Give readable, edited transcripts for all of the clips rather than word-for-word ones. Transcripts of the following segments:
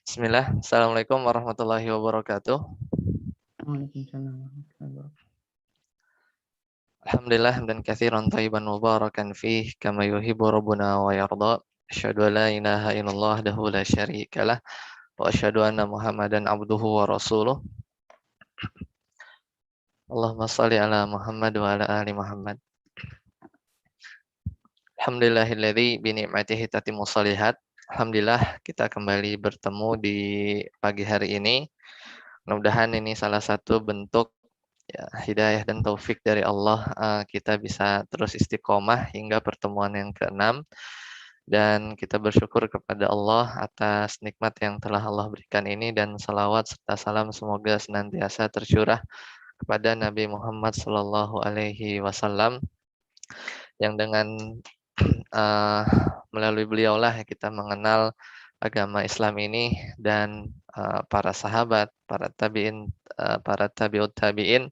Bismillah. Assalamualaikum warahmatullahi wabarakatuh. Waalaikumsalam warahmatullahi wabarakatuh. Alhamdulillah dan katsiran thayyiban mubarakan fih kama yuhibbu rabbuna wa yarda. Asyhadu an la ilaha illallah wahdahu la syarikalah wa asyhadu anna Muhammadan abduhu wa rasuluh. Allahumma shalli ala Muhammad wa ala ali Muhammad. Alhamdulillahilladzi bi ni'matihi tatimmus shalihat. Alhamdulillah kita kembali bertemu di pagi hari ini. Mudah-mudahan ini salah satu bentuk ya, hidayah dan taufik dari Allah, kita bisa terus istiqomah hingga pertemuan yang ke-6 dan kita bersyukur kepada Allah atas nikmat yang telah Allah berikan ini dan salawat serta salam semoga senantiasa tercurah kepada Nabi Muhammad Sallallahu Alaihi Wasallam yang dengan uh, melalui beliaulah kita mengenal agama Islam ini dan para sahabat, para tabiin, para tabiut tabiin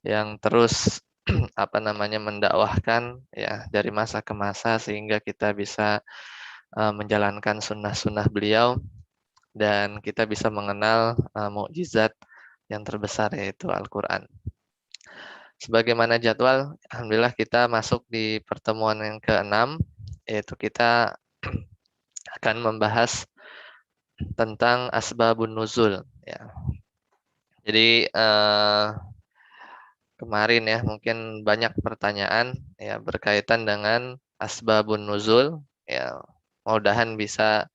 yang terus mendakwahkan ya dari masa ke masa sehingga kita bisa menjalankan sunnah-sunnah beliau dan kita bisa mengenal mukjizat yang terbesar yaitu Al-Quran. Sebagaimana jadwal, alhamdulillah kita masuk di pertemuan yang ke-6 yaitu kita akan membahas tentang asbabun nuzul ya. Jadi kemarin ya mungkin banyak pertanyaan ya berkaitan dengan asbabun nuzul ya, mudah-mudahan bisa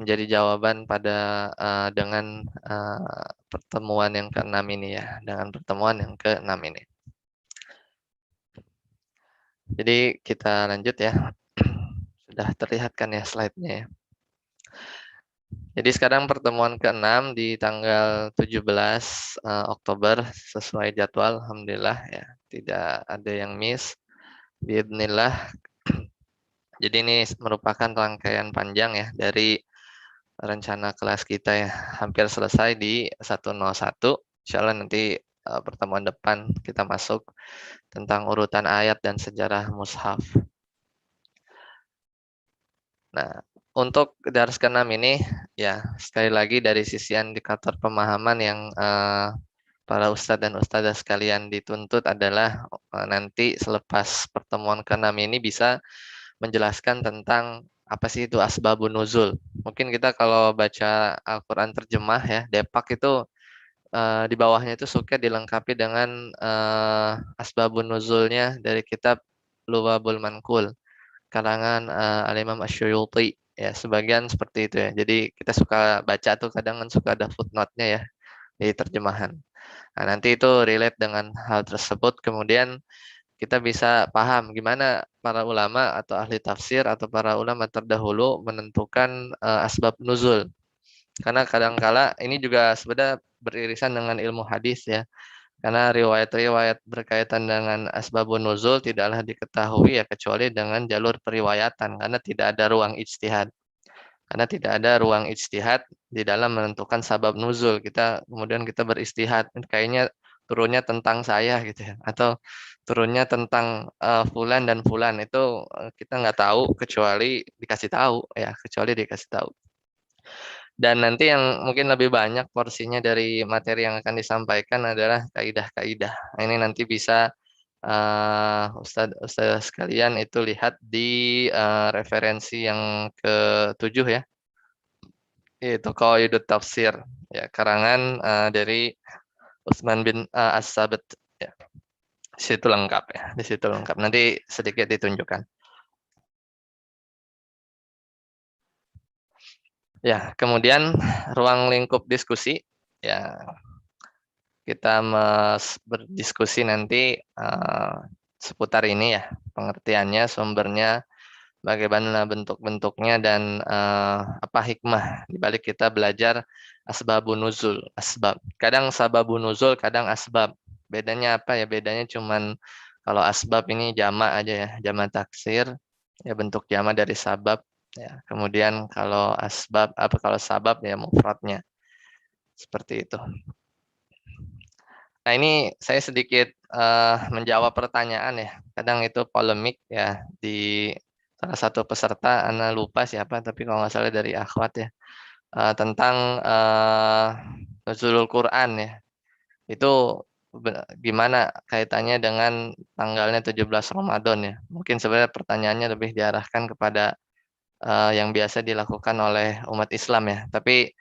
menjadi jawaban pada dengan pertemuan yang ke-6 ini ya, dengan pertemuan yang ke-6 ini. Jadi kita lanjut ya. Sudah terlihat kan ya slide-nya ya. Jadi sekarang pertemuan ke-6 di tanggal 17 Oktober sesuai jadwal, alhamdulillah ya. Tidak ada yang miss. Biidznillah. Jadi ini merupakan rangkaian panjang ya dari rencana kelas kita ya. Hampir selesai di 101. Insyaallah nanti pertemuan depan kita masuk tentang urutan ayat dan sejarah mushaf. Nah, untuk dars ke-6 ini ya sekali lagi dari sisi indikator pemahaman yang para ustadz dan ustadzah sekalian dituntut adalah nanti selepas pertemuan ke-6 ini bisa menjelaskan tentang apa sih itu asbabun nuzul. Mungkin kita kalau baca Al-Quran terjemah ya, Depak itu di bawahnya itu suka dilengkapi dengan asbabun nuzulnya dari kitab Luwabul Mankul karangan Al-Imam Asy-Syuyuti ya, sebagian seperti itu ya. Jadi kita suka baca tuh kadang kan suka ada footnote-nya ya di terjemahan. Nah, nanti itu relate dengan hal tersebut kemudian kita bisa paham gimana para ulama atau ahli tafsir atau para ulama terdahulu menentukan asbab nuzul. Karena kadangkala ini juga sebenarnya beririsan dengan ilmu hadis ya. Karena riwayat-riwayat berkaitan dengan asbabun nuzul tidaklah diketahui ya kecuali dengan jalur periwayatan karena tidak ada ruang ijtihad. Karena tidak ada ruang ijtihad di dalam menentukan sabab nuzul. Kemudian kita beristihad, kayaknya turunnya tentang saya gitu ya atau turunnya tentang fulan dan fulan itu kita nggak tahu kecuali dikasih tahu ya, kecuali dikasih tahu. Dan nanti yang mungkin lebih banyak porsinya dari materi yang akan disampaikan adalah kaidah-kaidah. Nah, ini nanti bisa Ustadz sekalian itu lihat di referensi yang ke-7 ya, yaitu Qawaidut Tafsir ya, karangan dari Utsman bin As-Sabit ya. Di situ lengkap ya, di situ lengkap. Nanti sedikit ditunjukkan. Ya, kemudian ruang lingkup diskusi ya, kita berdiskusi nanti seputar ini ya, pengertiannya, sumbernya, bagaimana bentuk-bentuknya dan apa hikmah di balik kita belajar asbabun nuzul, asbab. Kadang sababun nuzul, kadang asbab. Bedanya apa ya? Bedanya cuman kalau asbab ini jamak aja ya, jamak taksir, ya bentuk jamak dari sabab ya. Kemudian kalau asbab kalau sabab ya mufradnya. Seperti itu. Nah, ini saya sedikit menjawab pertanyaan ya. Kadang itu polemik ya di salah satu peserta, Ana lupa siapa, tapi kalau nggak salah dari akhwat ya. tentang nuzulul Quran ya. Itu gimana kaitannya dengan tanggalnya 17 Ramadan ya? Mungkin sebenarnya pertanyaannya lebih diarahkan kepada yang biasa dilakukan oleh umat Islam ya. Tapi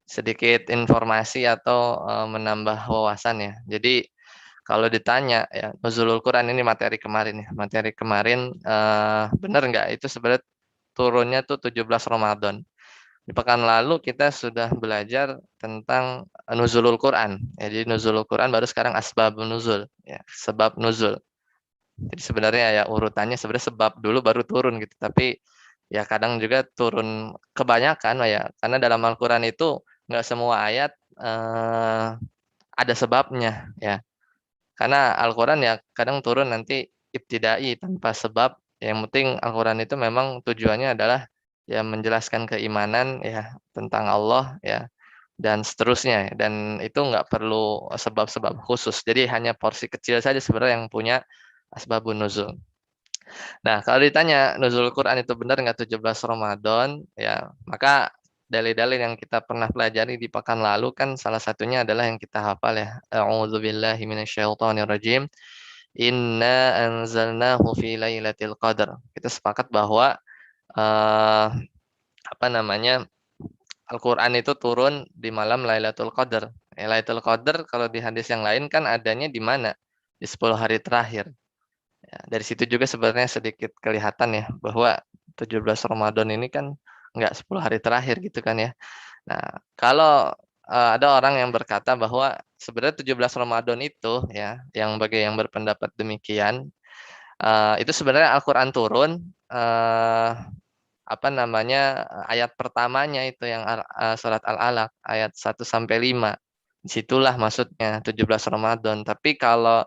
sedikit informasi atau menambah wawasan ya. Jadi kalau ditanya ya nuzulul Quran ini materi kemarin ya. Materi kemarin benar nggak itu sebenarnya turunnya tuh 17 Ramadan. Di pekan lalu kita sudah belajar tentang nuzulul Quran. Ya, jadi nuzulul Quran baru sekarang asbabun nuzul, ya, sebab nuzul. Jadi sebenarnya ya urutannya sebenarnya sebab dulu baru turun gitu. Tapi ya kadang juga turun kebanyakan ya, karena dalam Al-Quran itu nggak semua ayat ada sebabnya ya. Karena Al-Quran ya kadang turun nanti ibtidai tanpa sebab. Yang penting Al-Quran itu memang tujuannya adalah ya menjelaskan keimanan ya tentang Allah ya dan seterusnya. Dan itu nggak perlu sebab-sebab khusus. Jadi hanya porsi kecil saja sebenarnya yang punya asbabun nuzul. Nah, kalau ditanya nuzul Quran itu benar nggak 17 Ramadan, ya maka dalil-dalil yang kita pernah pelajari di pekan lalu kan salah satunya adalah yang kita hafal ya. A'udzubillahi minasyaitonirrajim. Inna anzalnahu fi lailatul qadar. Kita sepakat bahwa eh, apa namanya Al-Quran itu turun di malam Lailatul Qadar. Lailatul Qadar kalau di hadis yang lain kan adanya di mana? Di 10 hari terakhir. Ya, dari situ juga sebenarnya sedikit kelihatan ya bahwa 17 Ramadan ini kan nggak 10 hari terakhir gitu kan ya. Nah, kalau ada orang yang berkata bahwa sebenarnya 17 Ramadan itu ya, yang bagi yang berpendapat demikian, itu sebenarnya Al-Quran turun eh, apa namanya ayat pertamanya itu yang surat Al-Alaq ayat 1 sampai 5. Disitulah maksudnya 17 Ramadan. Tapi kalau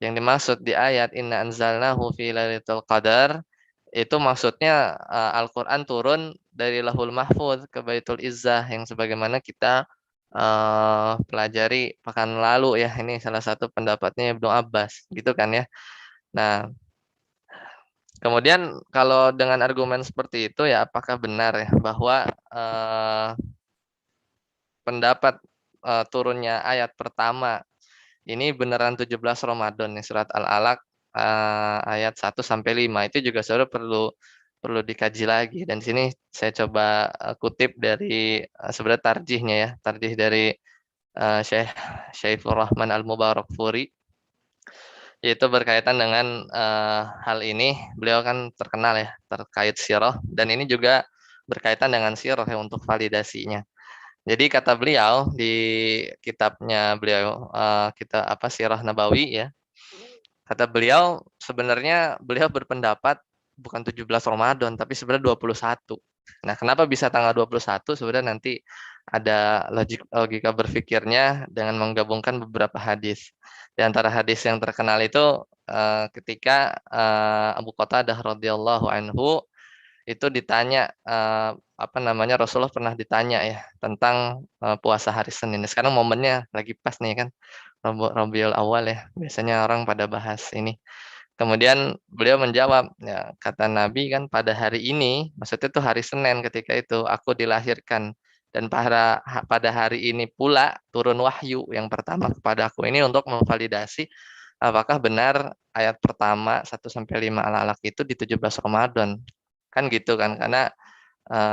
yang dimaksud di ayat Inna anzalnahu fi lailatul qadar itu maksudnya Al-Qur'an turun dari Lahul Mahfuz ke Baitul Izzah yang sebagaimana kita pelajari pekan lalu ya. Ini salah satu pendapatnya Ibnu Abbas gitu kan ya. Nah, kemudian kalau dengan argumen seperti itu ya apakah benar ya bahwa pendapat turunnya ayat pertama ini beneran 17 Ramadan nih surat Al-Alaq ayat 1 sampai 5 itu juga sebenarnya perlu perlu dikaji lagi dan di sini saya coba kutip dari sebenarnya tarjihnya ya, tarjih dari Syekh Syaifur Rahman Al-Mubarakfuri yaitu berkaitan dengan hal ini. Beliau kan terkenal ya terkait sirah dan ini juga berkaitan dengan sirah ya untuk validasinya. Jadi kata beliau di kitabnya beliau kita apa Sirah Nabawi ya. Kata beliau sebenarnya beliau berpendapat bukan 17 Ramadan tapi sebenarnya 21. Nah, kenapa bisa tanggal 21? Sebenarnya nanti ada logika berpikirnya dengan menggabungkan beberapa hadis. Di antara hadis yang terkenal itu ketika Abu Qatadah radhiyallahu anhu itu ditanya apa namanya Rasulullah pernah ditanya ya tentang puasa hari Senin. Sekarang momennya lagi pas nih kan Rabiul Awal ya. Biasanya orang pada bahas ini. Kemudian beliau menjawab, ya, kata Nabi kan pada hari ini, maksudnya itu hari Senin ketika itu aku dilahirkan dan pada hari ini pula turun wahyu yang pertama kepada aku ini untuk memvalidasi apakah benar ayat pertama 1 sampai 5 Al-Alaq itu di 17 Ramadan. Kan gitu kan karena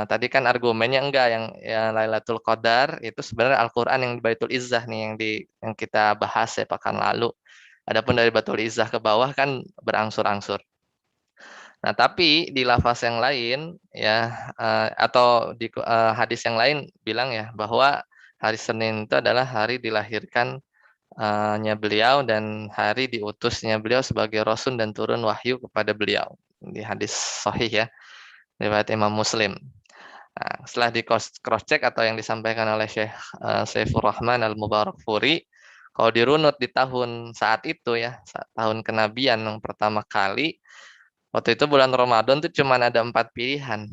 tadi kan argumennya enggak yang ya Lailatul Qadar itu sebenarnya Al-Qur'an yang di Baitul Izzah nih yang kita bahas ya pekan lalu. Adapun dari Baitul Izzah ke bawah kan berangsur-angsur. Nah, tapi di lafaz yang lain ya atau di hadis yang lain bilang ya bahwa hari Senin itu adalah hari dilahirkan nya beliau dan hari diutusnya beliau sebagai rasul dan turun wahyu kepada beliau. Di hadis sahih ya, riwayat Imam Muslim. Nah, setelah di cross check atau yang disampaikan oleh Syekh Saifur Rahman Al-Mubarakfuri, kalau dirunut di tahun saat itu ya, tahun kenabian yang pertama kali, waktu itu bulan Ramadan tuh cuma ada 4 pilihan.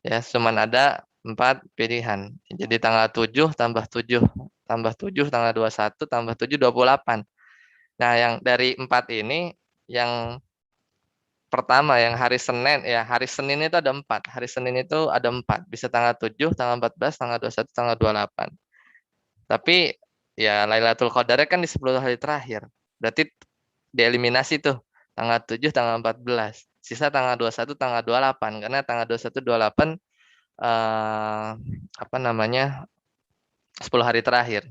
Ya, cuma ada 4 pilihan. Jadi tanggal 7 tambah 7 tambah 7 tanggal 21 tambah 7 28. Nah, yang dari 4 ini yang pertama yang hari Senin ya, hari Senin itu ada 4. Hari Senin itu ada 4. Bisa tanggal 7, tanggal 14, tanggal 21, tanggal 28. Tapi ya Lailatul Qadarnya kan di 10 hari terakhir. Berarti dieliminasi tuh tanggal 7, tanggal 14. Sisa tanggal 21, tanggal 28 karena tanggal 21, 28 apa namanya? 10 hari terakhir.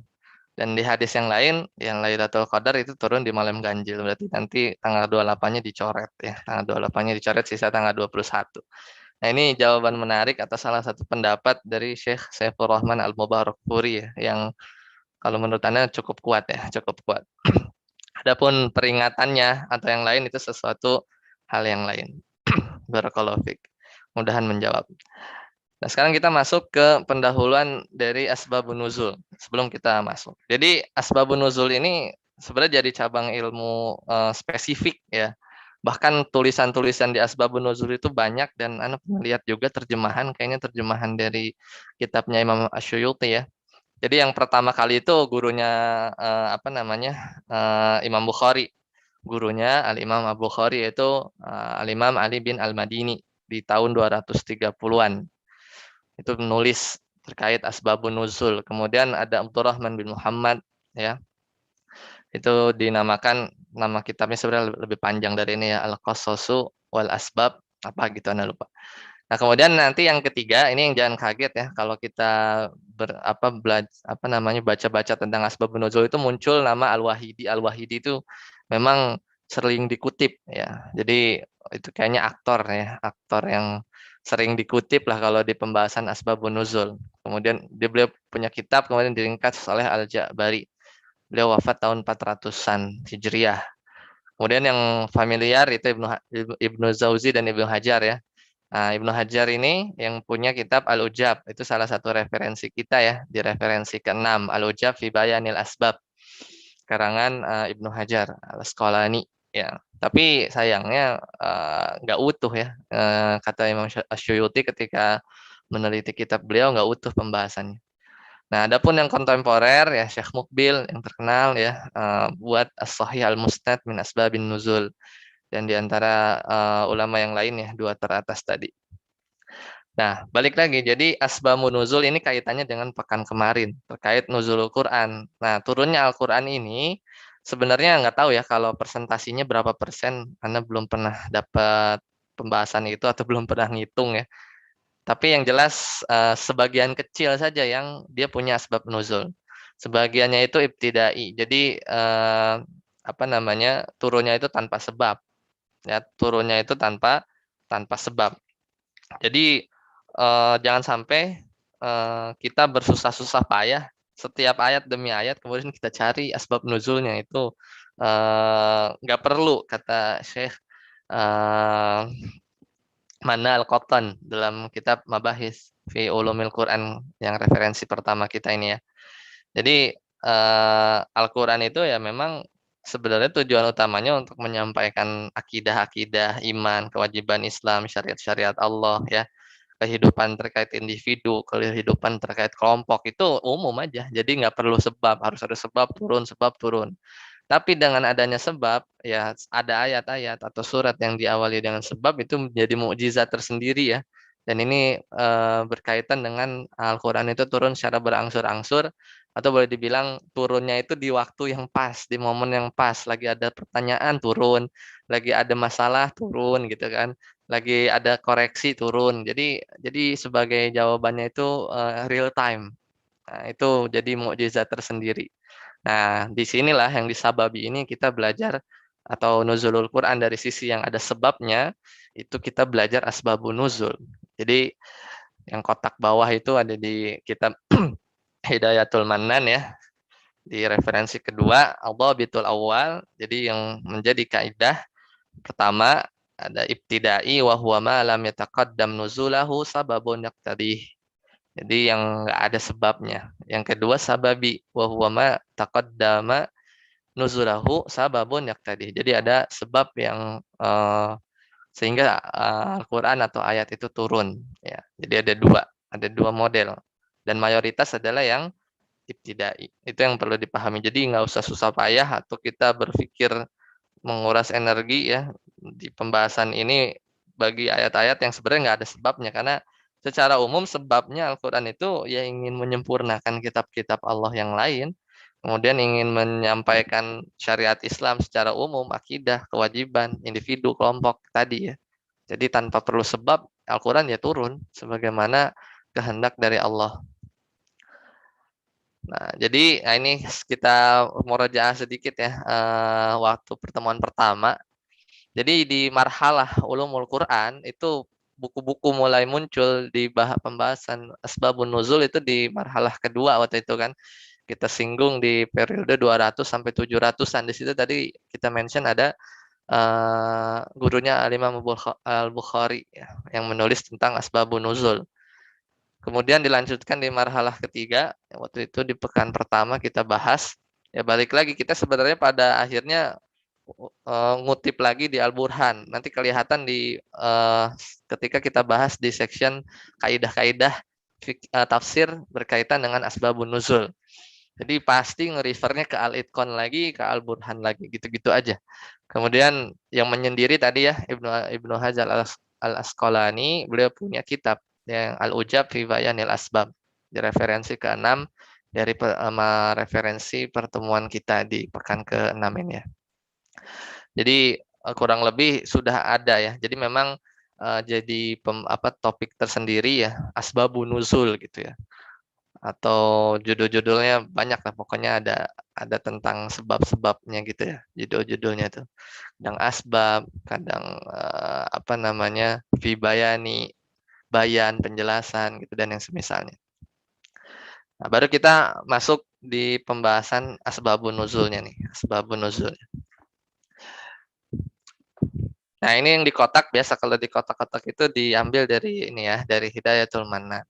Dan di hadis yang lain, yang Lailatul Qadar itu turun di malam ganjil. Berarti nanti tanggal 28-nya dicoret ya. Tanggal 28-nya dicoret, sisa tanggal 21. Nah, ini jawaban menarik atas salah satu pendapat dari Syekh Saifur Rahman Al-Mubarakpuri ya, yang kalau menurut Anda cukup kuat ya, cukup kuat. Adapun peringatannya atau yang lain itu sesuatu hal yang lain. Barakallahu fiik. Mudahan menjawab. Nah, sekarang kita masuk ke pendahuluan dari asbabun nuzul sebelum kita masuk. Jadi asbabun nuzul ini sebenarnya jadi cabang ilmu spesifik ya. Bahkan tulisan-tulisan di asbabun nuzul itu banyak dan Anda pernah lihat juga terjemahan, kayaknya terjemahan dari kitabnya Imam Asyuyuti ya. Jadi yang pertama kali itu gurunya apa namanya? Imam Bukhari. Gurunya Al-Imam Abu Bukhari yaitu Al-Imam Ali bin Al-Madini di tahun 230-an. Itu menulis terkait asbabun nuzul. Kemudian ada Abdurrahman bin Muhammad ya. Itu dinamakan, nama kitabnya sebenarnya lebih panjang dari ini ya, Al-Qasasu wal Asbab apa gitu Anda lupa. Nah, kemudian nanti yang ketiga, ini yang jangan kaget ya kalau kita baca-baca tentang asbabun nuzul itu muncul nama Al-Wahidi. Al-Wahidi itu memang sering dikutip ya. Jadi itu kayaknya aktor ya, aktor yang sering dikutip lah kalau di pembahasan asbabun nuzul. Kemudian beliau punya kitab kemudian diringkas oleh Al-Ja'bari. Beliau wafat tahun 400-an Hijriah. Kemudian yang familiar itu Ibnu Jauzi dan Ibnu Hajar ya. Nah, Ibnu Hajar ini yang punya kitab Al-Ujab, itu salah satu referensi kita ya, di referensi ke-6, Al-Ujab fi Bayanil Asbab, karangan Ibnu Hajar Al-Asqalani ya. Tapi sayangnya nggak utuh ya, kata Imam Asyuyuti ketika meneliti kitab beliau nggak utuh pembahasannya. Nah, adapun yang kontemporer ya Syekh Mukbil yang terkenal ya, buat As-Sahih Al-Musnad min Asbabin Nuzul, dan di antara ulama yang lain ya, dua teratas tadi. Nah, balik lagi. Jadi asbabun nuzul ini kaitannya dengan pekan kemarin terkait nuzulul Quran. Nah, turunnya Al-Quran ini sebenarnya nggak tahu ya kalau persentasinya berapa persen. Anda belum pernah dapat pembahasan itu atau belum pernah ngitung ya. Tapi yang jelas sebagian kecil saja yang dia punya asbab nuzul. Sebagiannya itu ibtidai. Jadi apa namanya? Turunnya itu tanpa sebab. Ya, turunnya itu tanpa sebab. Jadi jangan sampai kita bersusah-susah payah setiap ayat demi ayat kemudian kita cari asbab nuzulnya itu nggak perlu, kata Syekh Mana Al-Qattan dalam kitab Mabahis fi Ulumil Quran yang referensi pertama kita ini ya. Jadi Al-Quran itu ya memang sebenarnya tujuan utamanya untuk menyampaikan akidah-akidah iman, kewajiban Islam, syariat-syariat Allah ya, kehidupan terkait individu, kehidupan terkait kelompok itu umum aja. Jadi nggak perlu sebab, harus ada sebab turun, sebab turun. Tapi dengan adanya sebab, ya ada ayat-ayat atau surat yang diawali dengan sebab itu menjadi mukjizat tersendiri ya. Dan ini berkaitan dengan Al-Quran itu turun secara berangsur-angsur, atau boleh dibilang turunnya itu di waktu yang pas, di momen yang pas. Lagi ada pertanyaan turun, lagi ada masalah turun gitu kan, lagi ada koreksi turun. Jadi sebagai jawabannya itu real time. Nah, itu jadi mukjizat tersendiri. Nah, disinilah yang disababi ini kita belajar atau nuzulul Quran dari sisi yang ada sebabnya, itu kita belajar asbabun nuzul. Jadi yang kotak bawah itu ada di kitab Hidayatul Mannan ya, di referensi kedua, Al-Dhabitul Awal. Jadi yang menjadi kaidah pertama ada ibtidai wa huwa ma lam yataqaddam nuzulahu sababun yaqtadih. Jadi yang nggak ada sebabnya. Yang kedua sababi wa huwa ma taqaddama nuzulahu sababun yaqtadi. Jadi ada sebab yang sehingga Al-Qur'an atau ayat itu turun ya. Jadi ada dua model dan mayoritas adalah yang ibtidai. Itu yang perlu dipahami. Jadi nggak usah susah payah atau kita berpikir menguras energi ya di pembahasan ini bagi ayat-ayat yang sebenarnya nggak ada sebabnya, karena secara umum sebabnya Al-Quran itu ya ingin menyempurnakan kitab-kitab Allah yang lain, kemudian ingin menyampaikan syariat Islam secara umum, akidah, kewajiban, individu, kelompok tadi ya. Jadi tanpa perlu sebab Al-Quran ya turun sebagaimana kehendak dari Allah. Nah, jadi ini kita murojaah sedikit ya waktu pertemuan pertama. Jadi di marhalah ulumul Quran itu buku-buku mulai muncul di pembahasan asbabun nuzul itu di marhalah kedua waktu itu kan. Kita singgung di periode 200 sampai 700-an. Di situ tadi kita mention ada gurunya Al-Imam Al-Bukhari ya, yang menulis tentang asbabun nuzul. Kemudian dilanjutkan di marhalah ketiga, waktu itu di pekan pertama kita bahas, ya balik lagi kita sebenarnya pada akhirnya ngutip lagi di Al-Burhan. Nanti kelihatan di ketika kita bahas di section kaidah-kaidah tafsir berkaitan dengan asbabun nuzul. Jadi pasti nge-refernya ke Al-Itqan lagi, ke Al-Burhan lagi, gitu-gitu aja. Kemudian yang menyendiri tadi ya Ibnu Hajar Al-Asqalani, beliau punya kitab yang Al-Ujab fi Bayanil Asbab. Di referensi ke-6 dari referensi pertemuan kita di pekan ke-6 ini ya. Jadi kurang lebih sudah ada ya. Jadi memang jadi topik tersendiri ya, asbabun nuzul gitu ya. Atau judul-judulnya banyak lah, pokoknya ada tentang sebab-sebabnya gitu ya, judul-judulnya tuh. Kadang asbab, kadang fi bayani, bayan, penjelasan gitu dan yang semisalnya. Nah, baru kita masuk di pembahasan asbabun nuzulnya nih, asbabun nuzul. Nah, ini yang di kotak, biasa kalau di kotak-kotak itu diambil dari ini ya, dari Hidayatul Mannan.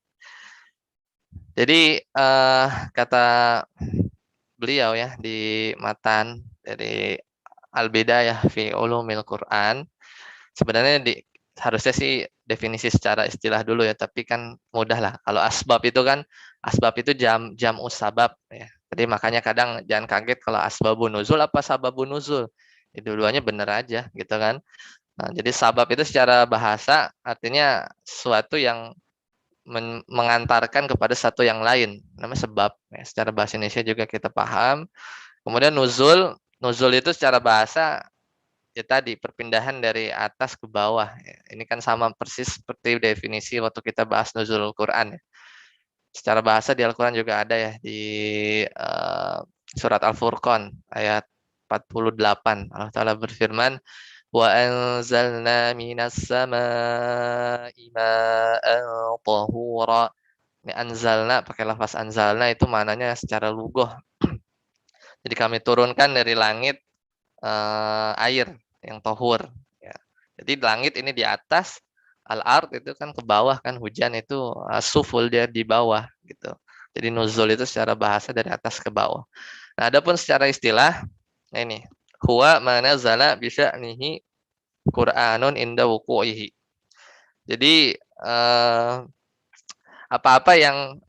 Jadi kata beliau ya di matan dari Al-Bidayah fi Ulumil Quran, sebenarnya harusnya sih definisi secara istilah dulu ya, tapi kan mudah lah. Kalau asbab itu kan, asbab itu jam usabab ya. Jadi makanya kadang jangan kaget kalau asbabun nuzul apa sababun nuzul. Dua-duanya benar aja gitu kan. Nah, jadi sabab itu secara bahasa artinya sesuatu yang mengantarkan kepada satu yang lain, namanya sebab ya. Secara bahasa Indonesia juga kita paham. Kemudian nuzul, nuzul itu secara bahasa ya tadi perpindahan dari atas ke bawah. Ini kan sama persis seperti definisi waktu kita bahas nuzul Quran. Secara bahasa di Al-Quran juga ada ya di surat Al-Furqan ayat 48. Allah Ta'ala berfirman, wa anzalna minas sama'i ma'an tahura. Ini anzalna, pakai lafaz anzalna itu maknanya secara lugoh. Jadi kami turunkan dari langit air yang tohur. Ya. Jadi langit ini di atas, al-ard itu kan ke bawah kan, hujan itu suful dia di bawah gitu. Jadi nuzul itu secara bahasa dari atas ke bawah. Nah, adapun secara istilah, nah ini huwa manazala bisya'nihi Qur'anun inda wuqu'ihi. Jadi apa-apa yang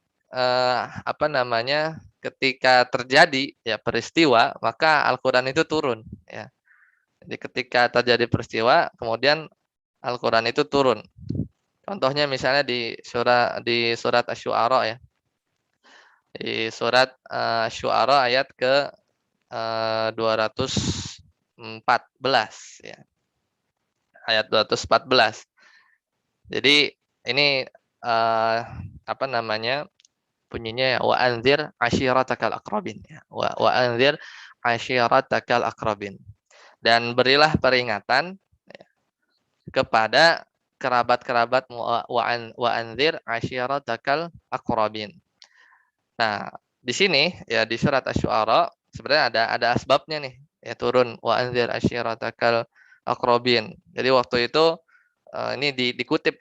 ketika terjadi ya peristiwa, maka Al-Qur'an itu turun ya. Jadi ketika terjadi peristiwa, kemudian Al-Quran itu turun. Contohnya misalnya di surat Asy-Syu'ara ya. Di surat Asy-Syu'ara ayat ke 214 ya. Ayat 214. Jadi ini bunyinya ya, wa anzir asyiratakal aqrabin ya. Wa anzir asyiratakal aqrabin. Dan berilah peringatan kepada kerabat-kerabat wa anzir asyiratakal aqrabin. Nah, di sini ya di surat Asy-Syu'ara sebenarnya ada asbabnya nih ya turun wa anzir asyiratakal aqrabin. Jadi waktu itu ini dikutip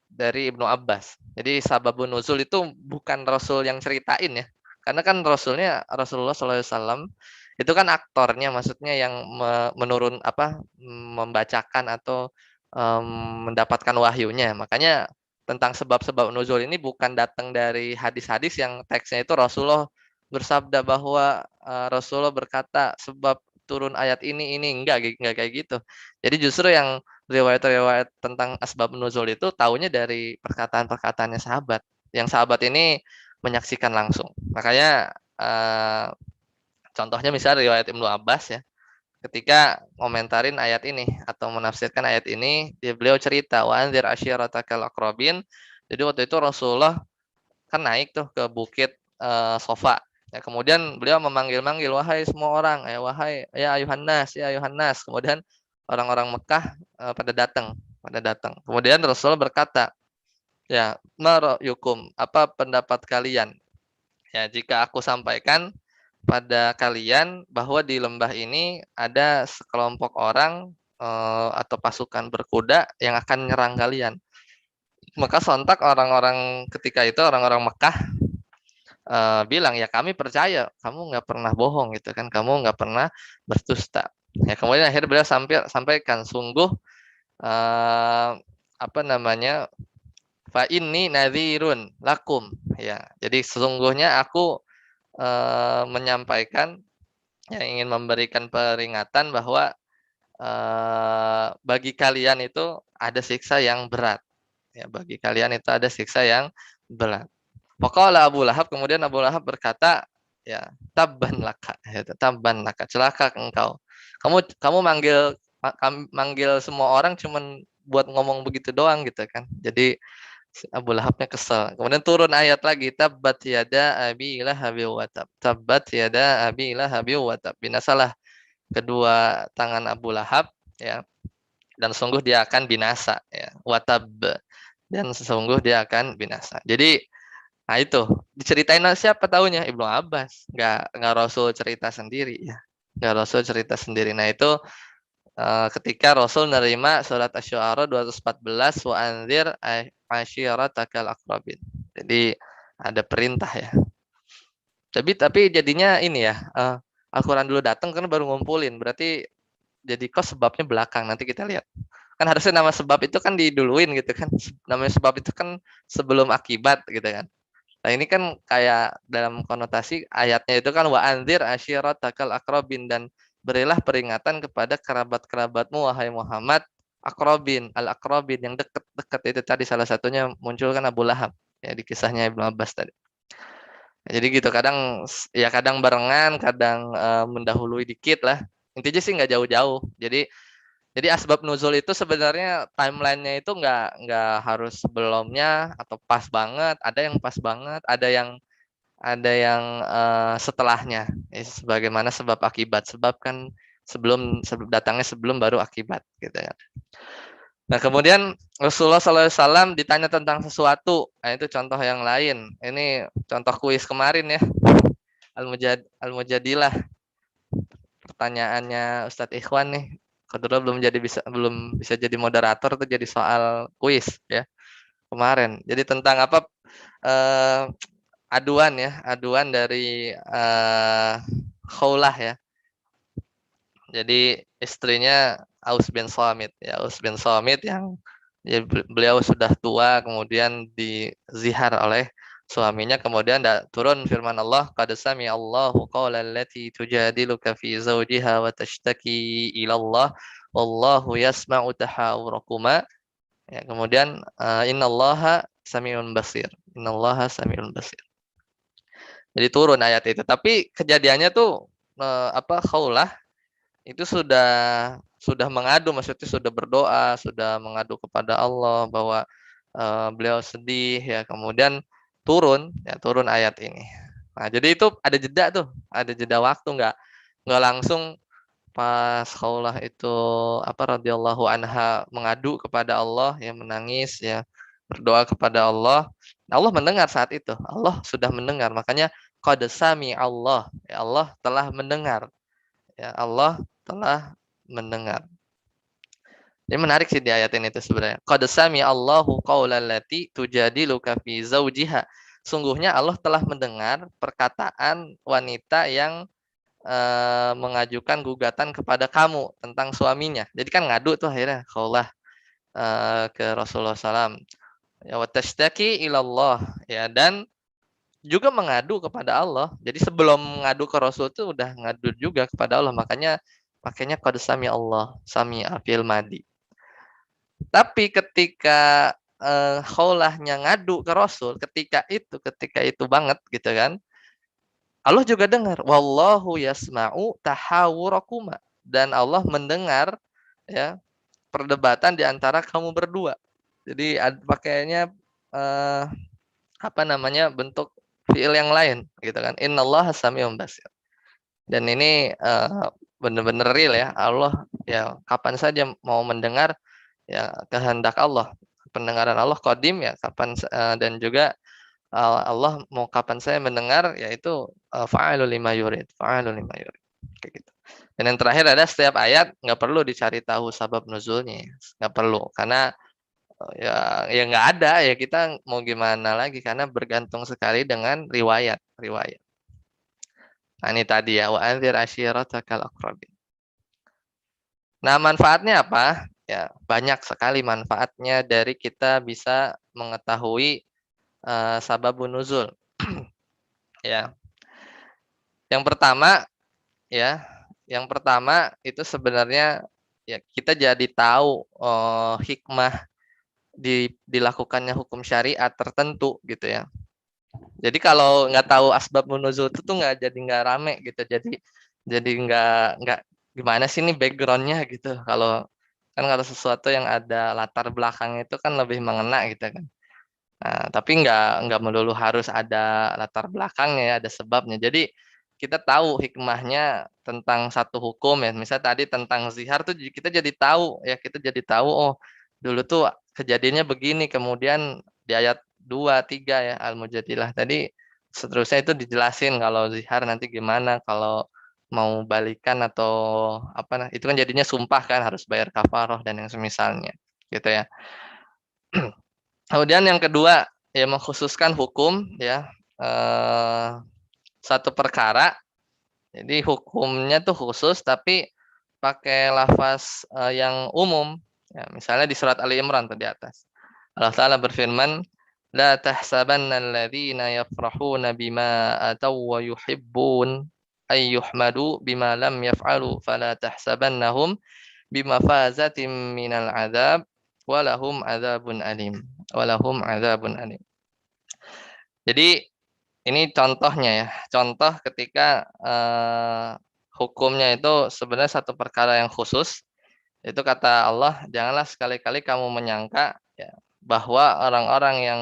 dari Ibnu Abbas. Jadi sababun nuzul itu bukan Rasul yang ceritain ya. Karena kan Rasulnya Rasulullah SAW itu kan aktornya, maksudnya yang membacakan atau mendapatkan wahyunya. Makanya tentang sebab-sebab nuzul ini bukan datang dari hadis-hadis yang teksnya itu Rasulullah bersabda bahwa Rasulullah berkata sebab turun ayat ini enggak kayak gitu. Jadi justru yang riwayat-riwayat tentang asbab nuzul itu taunya dari perkataan-perkataannya sahabat. Yang sahabat ini menyaksikan langsung. Makanya contohnya misalnya riwayat Ibnu Abbas ya. Ketika komentarin ayat ini atau menafsirkan ayat ini, beliau cerita wa anzir asyiratakal aqrabin. Jadi waktu itu Rasulullah kan naik tuh ke bukit Sofa. Ya, kemudian beliau memanggil-manggil wahai semua orang, wahai ya ayuhan nas, ya ayuhan nas. Kemudian orang-orang Mekah pada datang. Kemudian Rasulullah berkata, ya, ma ra'yukum, apa pendapat kalian? Ya, jika aku sampaikan pada kalian bahwa di lembah ini ada sekelompok orang atau pasukan berkuda yang akan menyerang kalian. Maka sontak orang-orang ketika itu orang-orang Mekah bilang ya kami percaya kamu nggak pernah bohong gitu kan, kamu nggak pernah berdusta. Ya kemudian akhirnya beliau sampaikan sungguh apa namanya fa inni nadhirun lakum ya. Jadi sesungguhnya aku menyampaikan yang ingin memberikan peringatan bahwa bagi kalian itu ada siksa yang berat. Ya, bagi kalian itu ada siksa yang berat. Faqala Abu Lahab, kemudian Abu Lahab berkata, ya, tabban laka, tabban laka, celaka engkau. Kamu manggil semua orang cuman buat ngomong begitu doang gitu kan. Jadi Abu Lahabnya kesel. Kemudian turun ayat lagi, tabbat yada abi lahabi wa tab. Tabbat yada abi lahabi wa tab. Binasalah kedua tangan Abu Lahab ya. Dan sungguh dia akan binasa ya. Watab, dan sesungguh dia akan binasa. Jadi nah itu diceritain siapa tahunya Ibnu Abbas, nggak Rasul cerita sendiri ya, nggak Rasul cerita sendiri. Nah itu ketika Rasul nerima surat Asy-Syu'ara 214 wa anzir asyiratakal aqrabin. Jadi ada perintah ya. Tapi jadinya ini ya, Al-Qur'an dulu datang kan baru ngumpulin. Berarti jadi kok sebabnya belakang, nanti kita lihat. Kan harusnya nama sebab itu kan diduluin gitu kan. Namanya sebab itu kan sebelum akibat gitu kan. Nah, ini kan kayak dalam konotasi ayatnya itu kan wa anzir asyiratakal aqrabin, dan berilah peringatan kepada kerabat-kerabatmu wahai Muhammad, aqrabin, al-aqrabin yang dekat-dekat itu tadi salah satunya muncul kan Abu Lahab ya di kisahnya Ibnu Abbas tadi. Jadi gitu kadang barengan, kadang mendahului dikit lah. Intinya sih nggak jauh-jauh. Jadi asbab nuzul itu sebenarnya timelinenya itu nggak harus sebelumnya atau pas banget. Ada yang pas banget, ada yang setelahnya. Sebagaimana sebab akibat. Sebab kan datangnya sebelum baru akibat gitu ya. Nah kemudian Rasulullah SAW ditanya tentang sesuatu. Nah itu contoh yang lain. Ini contoh kuis kemarin ya. Al-Mujadilah. Pertanyaannya Ustadz Ikhwan nih. Kedua belum bisa jadi moderator tuh jadi soal kuis ya kemarin. Jadi tentang apa aduan dari Khawlah ya. Jadi istrinya Aus bin Samit ya, Aus bin Samit yang ya, beliau sudah tua kemudian dizihar oleh suaminya, kemudian turun firman Allah, qad sami Allahu qaulal lati tujadiluka fi zawjiha wa tashtaki ila Allah wallahu yasma'u tahawurakuma. Ya, kemudian innallaha samiun basir. Innallaha samiun basir. Jadi turun ayat itu. Tapi kejadiannya tuh Khawlah itu sudah mengadu, maksudnya sudah berdoa, sudah mengadu kepada Allah bahwa beliau sedih ya, kemudian turun ayat ini. Nah, jadi itu ada jeda waktu, nggak langsung pas Khawlah itu radhiyallahu anha mengadu kepada Allah ya, menangis ya, berdoa kepada Allah. Allah mendengar saat itu. Allah sudah mendengar. Makanya qad sami Allah, ya Allah telah mendengar. Ya Allah telah mendengar. Ini menarik sih di ayat ini itu sebenarnya. Qad sami Allahu qaulal lati tujadiluka fi zawjiha. Sungguhnya Allah telah mendengar perkataan wanita yang mengajukan gugatan kepada kamu tentang suaminya. Jadi kan ngadu tuh akhirnya Khawlah ke Rasulullah SAW. Ya wa tashtaki ilallah ya, dan juga mengadu kepada Allah. Jadi sebelum mengadu ke Rasul itu udah ngadu juga kepada Allah. Makanya Pakainya qad sami Allah, sami'a fil madi. Tapi ketika Khaulahnya ngadu ke Rasul ketika itu banget gitu kan. Allah juga dengar, wallahu yasma'u tahawurakuma, dan Allah mendengar ya perdebatan di antara kamu berdua. Jadi pakainya eh, apa namanya bentuk fiil yang lain gitu kan. Innallaha sami'un basir. Dan ini benar-benar real ya. Allah ya kapan saja mau mendengar ya kehendak Allah. Pendengaran Allah qadim ya kapan dan juga Allah mau kapan saya mendengar yaitu fa'alu lima yurid, fa'alu lima yurid. Kayak gitu. Dan yang terakhir ada setiap ayat nggak perlu dicari tahu sabab nuzulnya, nggak perlu karena ya nggak ada ya kita mau gimana lagi karena bergantung sekali dengan riwayat. Nah, ini tadi ya wa anzir ashiratakal aqrabin. Nah, manfaatnya apa? Ya, banyak sekali manfaatnya dari kita bisa mengetahui sababun nuzul. Ya. Yang pertama ya, yang pertama itu sebenarnya ya kita jadi tahu hikmah dilakukannya hukum syariat tertentu gitu ya. Jadi kalau nggak tahu asbab nuzul itu tuh nggak rame gitu. Jadi nggak gimana sih ini backgroundnya gitu. Kalau sesuatu yang ada latar belakang itu kan lebih mengena gitu kan. Nah, tapi nggak melulu harus ada latar belakangnya ya, ada sebabnya. Jadi kita tahu hikmahnya tentang satu hukum ya. Misal tadi tentang zihar tuh kita jadi tahu ya, kita jadi tahu oh dulu tuh kejadiannya begini, kemudian di ayat 2 3 ya Al-Mujadilah tadi seterusnya itu dijelasin kalau zihar nanti gimana kalau mau balikan atau apa nah itu kan jadinya sumpah kan harus bayar kafaroh dan yang semisalnya gitu ya. Kemudian yang kedua ya mengkhususkan hukum ya satu perkara. Jadi hukumnya tuh khusus tapi pakai lafaz yang umum. Ya, misalnya di surat Ali Imran tadi atas. Allah Ta'ala berfirman, La tahsabanna alladhina yafrahuna bima ataw wa yuhibbun ay yuhmadu bima lam yaf'alu fala tahsabannahum bimafazatim minal azab walahum azabun alim. Walahum azabun alim. Jadi ini contohnya ya, contoh ketika hukumnya itu sebenarnya satu perkara yang khusus. Itu kata Allah, janganlah sekali-kali kamu menyangka ya, bahwa orang-orang yang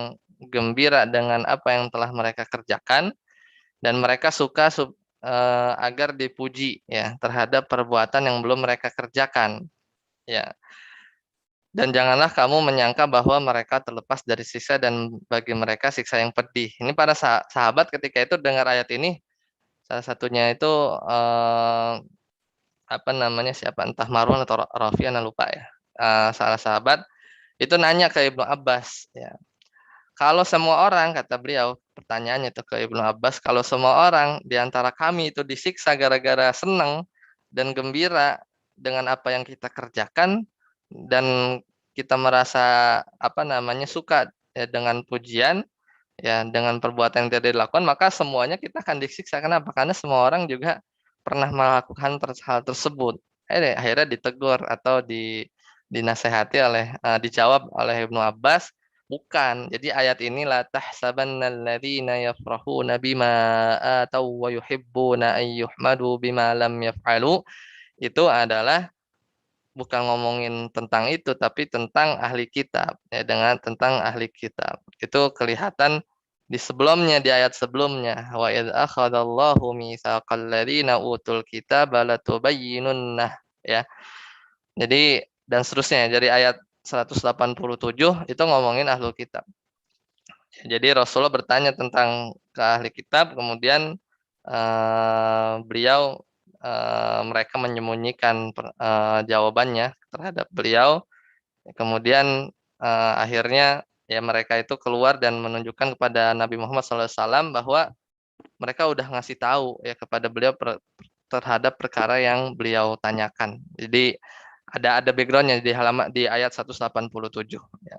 gembira dengan apa yang telah mereka kerjakan dan mereka suka agar dipuji ya terhadap perbuatan yang belum mereka kerjakan. Ya, dan janganlah kamu menyangka bahwa mereka terlepas dari siksa dan bagi mereka siksa yang pedih. Ini para sahabat ketika itu dengar ayat ini, salah satunya itu apa namanya siapa entah Marwan atau Rafi, lupa ya. Salah sahabat itu nanya ke Ibnu Abbas ya. Kalau semua orang kata beliau pertanyaannya itu ke Ibnu Abbas, kalau semua orang di antara kami itu disiksa gara-gara senang dan gembira dengan apa yang kita kerjakan dan kita merasa apa namanya suka ya, dengan pujian ya dengan perbuatan yang tidak dilakukan maka semuanya kita akan disiksa. Kenapa? Karena semua orang juga pernah melakukan hal tersebut. Akhirnya ditegur atau dinasehati dijawab oleh Ibnu Abbas, bukan. Jadi ayat ini la tahsabannal ladzina yafrahuna bima ataw wa yuhibbuna ay yuhmadu bima lam yaf'alu, itu adalah bukan ngomongin tentang itu tapi tentang ahli kitab ya dengan tentang ahli kitab. Itu kelihatan di sebelumnya di ayat sebelumnya wa id akhadallahu mitsaqal ladzina utul kitaba latubayyinunnah ya. Jadi dan seterusnya dari ayat 187 itu ngomongin ahli kitab. Jadi Rasulullah bertanya tentang ke ahli kitab kemudian beliau mereka menyembunyikan jawabannya terhadap beliau. Kemudian akhirnya ya mereka itu keluar dan menunjukkan kepada Nabi Muhammad SAW bahwa mereka udah ngasih tahu ya kepada beliau terhadap perkara yang beliau tanyakan. Jadi ada backgroundnya di ayat 187. Ya.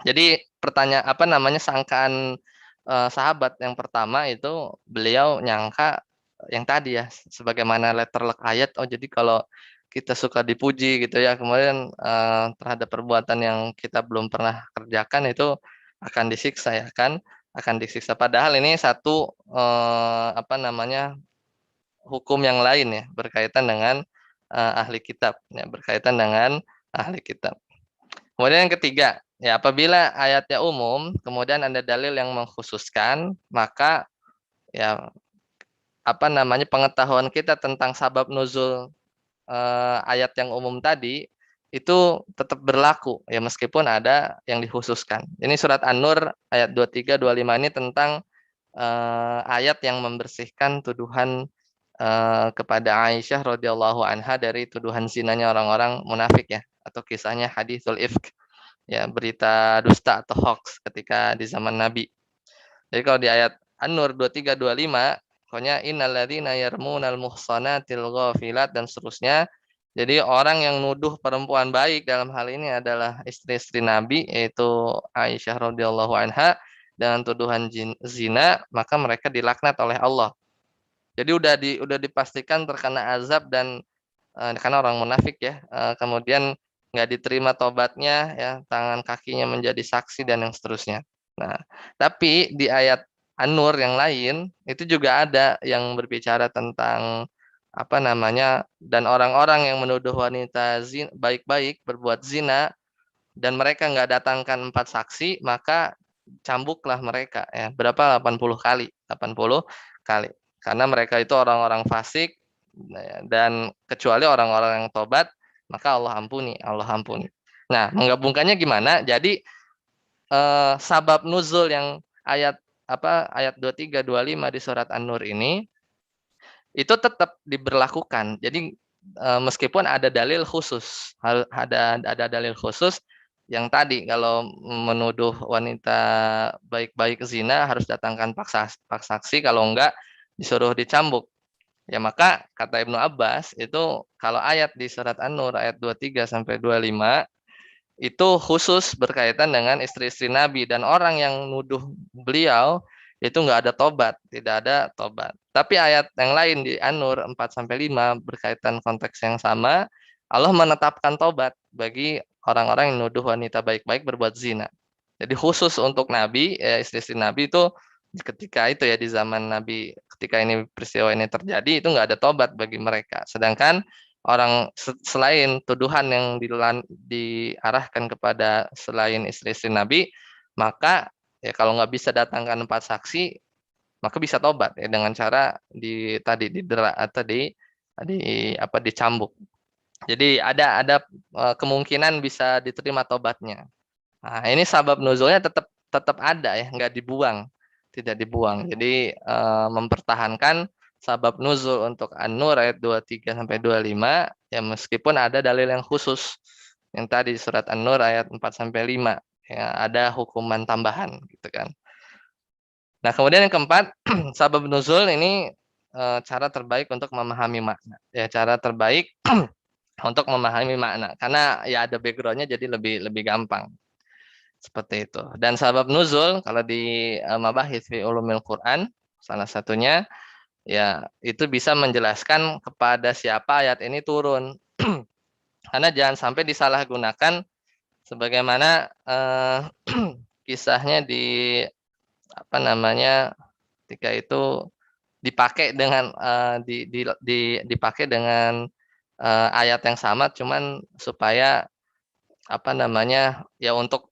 Jadi pertanyaan sangkaan sahabat yang pertama itu beliau nyangka yang tadi ya, sebagaimana letterlek ayat, oh jadi kalau kita suka dipuji gitu ya, kemudian terhadap perbuatan yang kita belum pernah kerjakan itu akan disiksa ya kan, akan disiksa. Padahal ini satu apa namanya, hukum yang lain ya, berkaitan dengan ahli kitab, ya, berkaitan dengan ahli kitab. Kemudian yang ketiga, ya apabila ayatnya umum, kemudian ada dalil yang mengkhususkan, maka ya apa namanya, pengetahuan kita tentang sabab nuzul ayat yang umum tadi itu tetap berlaku ya meskipun ada yang dikhususkan. Ini surat An-Nur ayat 23 25 ini tentang ayat yang membersihkan tuduhan kepada Aisyah radhiyallahu anha dari tuduhan zinanya orang-orang munafik ya, atau kisahnya haditsul ifk ya, berita dusta atau hoax ketika di zaman Nabi. Jadi kalau di ayat An-Nur 23 25, pokoknya innalladzina yarmunal muhsanatil ghafilat dan seterusnya. Jadi orang yang nuduh perempuan baik dalam hal ini adalah istri-istri Nabi, yaitu Aisyah radhiyallahu anha, dengan tuduhan zina, maka mereka dilaknat oleh Allah. Jadi udah dipastikan terkena azab dan karena orang munafik ya, kemudian nggak diterima tobatnya ya, tangan kakinya menjadi saksi dan yang seterusnya. Nah, tapi di ayat An-Nur yang lain itu juga ada yang berbicara tentang apa namanya, dan orang-orang yang menuduh wanita baik-baik berbuat zina dan mereka nggak datangkan 4 saksi, maka cambuklah mereka ya. Berapa? 80 kali, 80 kali. Karena mereka itu orang-orang fasik dan kecuali orang-orang yang tobat, maka Allah ampuni, Allah ampuni. Nah, menggabungkannya gimana? Jadi sabab nuzul yang ayat ayat 23 25 di surat An-Nur ini itu tetap diberlakukan. Jadi meskipun ada dalil khusus, ada dalil khusus yang tadi kalau menuduh wanita baik-baik zina harus datangkan paksa saksi, kalau enggak disuruh dicambuk. Ya maka kata Ibnu Abbas itu kalau ayat di surat An-Nur ayat 23 sampai 25 itu khusus berkaitan dengan istri-istri Nabi dan orang yang nuduh beliau itu nggak ada tobat, tidak ada tobat. Tapi ayat yang lain di An-Nur 4 sampai 5 berkaitan konteks yang sama, Allah menetapkan tobat bagi orang-orang yang nuduh wanita baik-baik berbuat zina. Jadi khusus untuk Nabi, ya, istri-istri Nabi itu ketika itu ya di zaman Nabi, ketika ini peristiwa ini terjadi itu nggak ada tobat bagi mereka. Sedangkan orang selain tuduhan yang diarahkan kepada selain istri-istri Nabi, maka ya kalau nggak bisa datangkan 4 saksi, maka bisa tobat ya dengan cara tadi didera atau dicambuk. Jadi ada kemungkinan bisa diterima tobatnya. Nah, ini sabab nuzulnya tetap tetap ada ya, nggak dibuang, tidak dibuang. Jadi mempertahankan sabab nuzul untuk An-Nur ayat 23 sampai 25 ya meskipun ada dalil yang khusus. Yang tadi surat An-Nur ayat 4 sampai 5 ya ada hukuman tambahan gitu kan. Nah, kemudian yang keempat, sabab nuzul ini cara terbaik untuk memahami makna. Ya, cara terbaik untuk memahami makna karena ya ada background-nya jadi lebih lebih gampang. Seperti itu. Dan sabab nuzul kalau di Mabahits fi Ulumil Quran salah satunya ya itu bisa menjelaskan kepada siapa ayat ini turun. Karena jangan sampai disalahgunakan sebagaimana kisahnya di apa namanya ketika itu dipakai dengan dipakai dengan ayat yang sama cuman supaya apa namanya ya untuk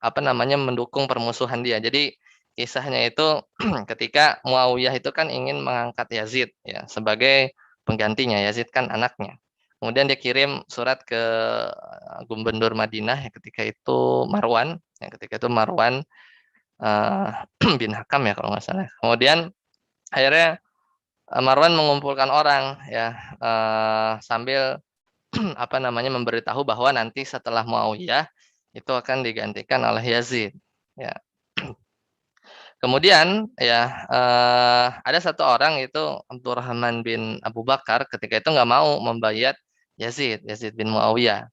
apa namanya mendukung permusuhan dia. Jadi kisahnya itu ketika Muawiyah itu kan ingin mengangkat Yazid ya sebagai penggantinya. Yazid kan anaknya. Kemudian dia kirim surat ke gubernur Madinah ya ketika itu Marwan, ya ketika itu Marwan bin Hakam ya kalau nggak salah. Kemudian akhirnya Marwan mengumpulkan orang ya sambil apa namanya memberitahu bahwa nanti setelah Muawiyah itu akan digantikan oleh Yazid. Ya. Kemudian ya ada satu orang itu Abdurrahman bin Abu Bakar ketika itu nggak mau membayar Yazid bin Muawiyah.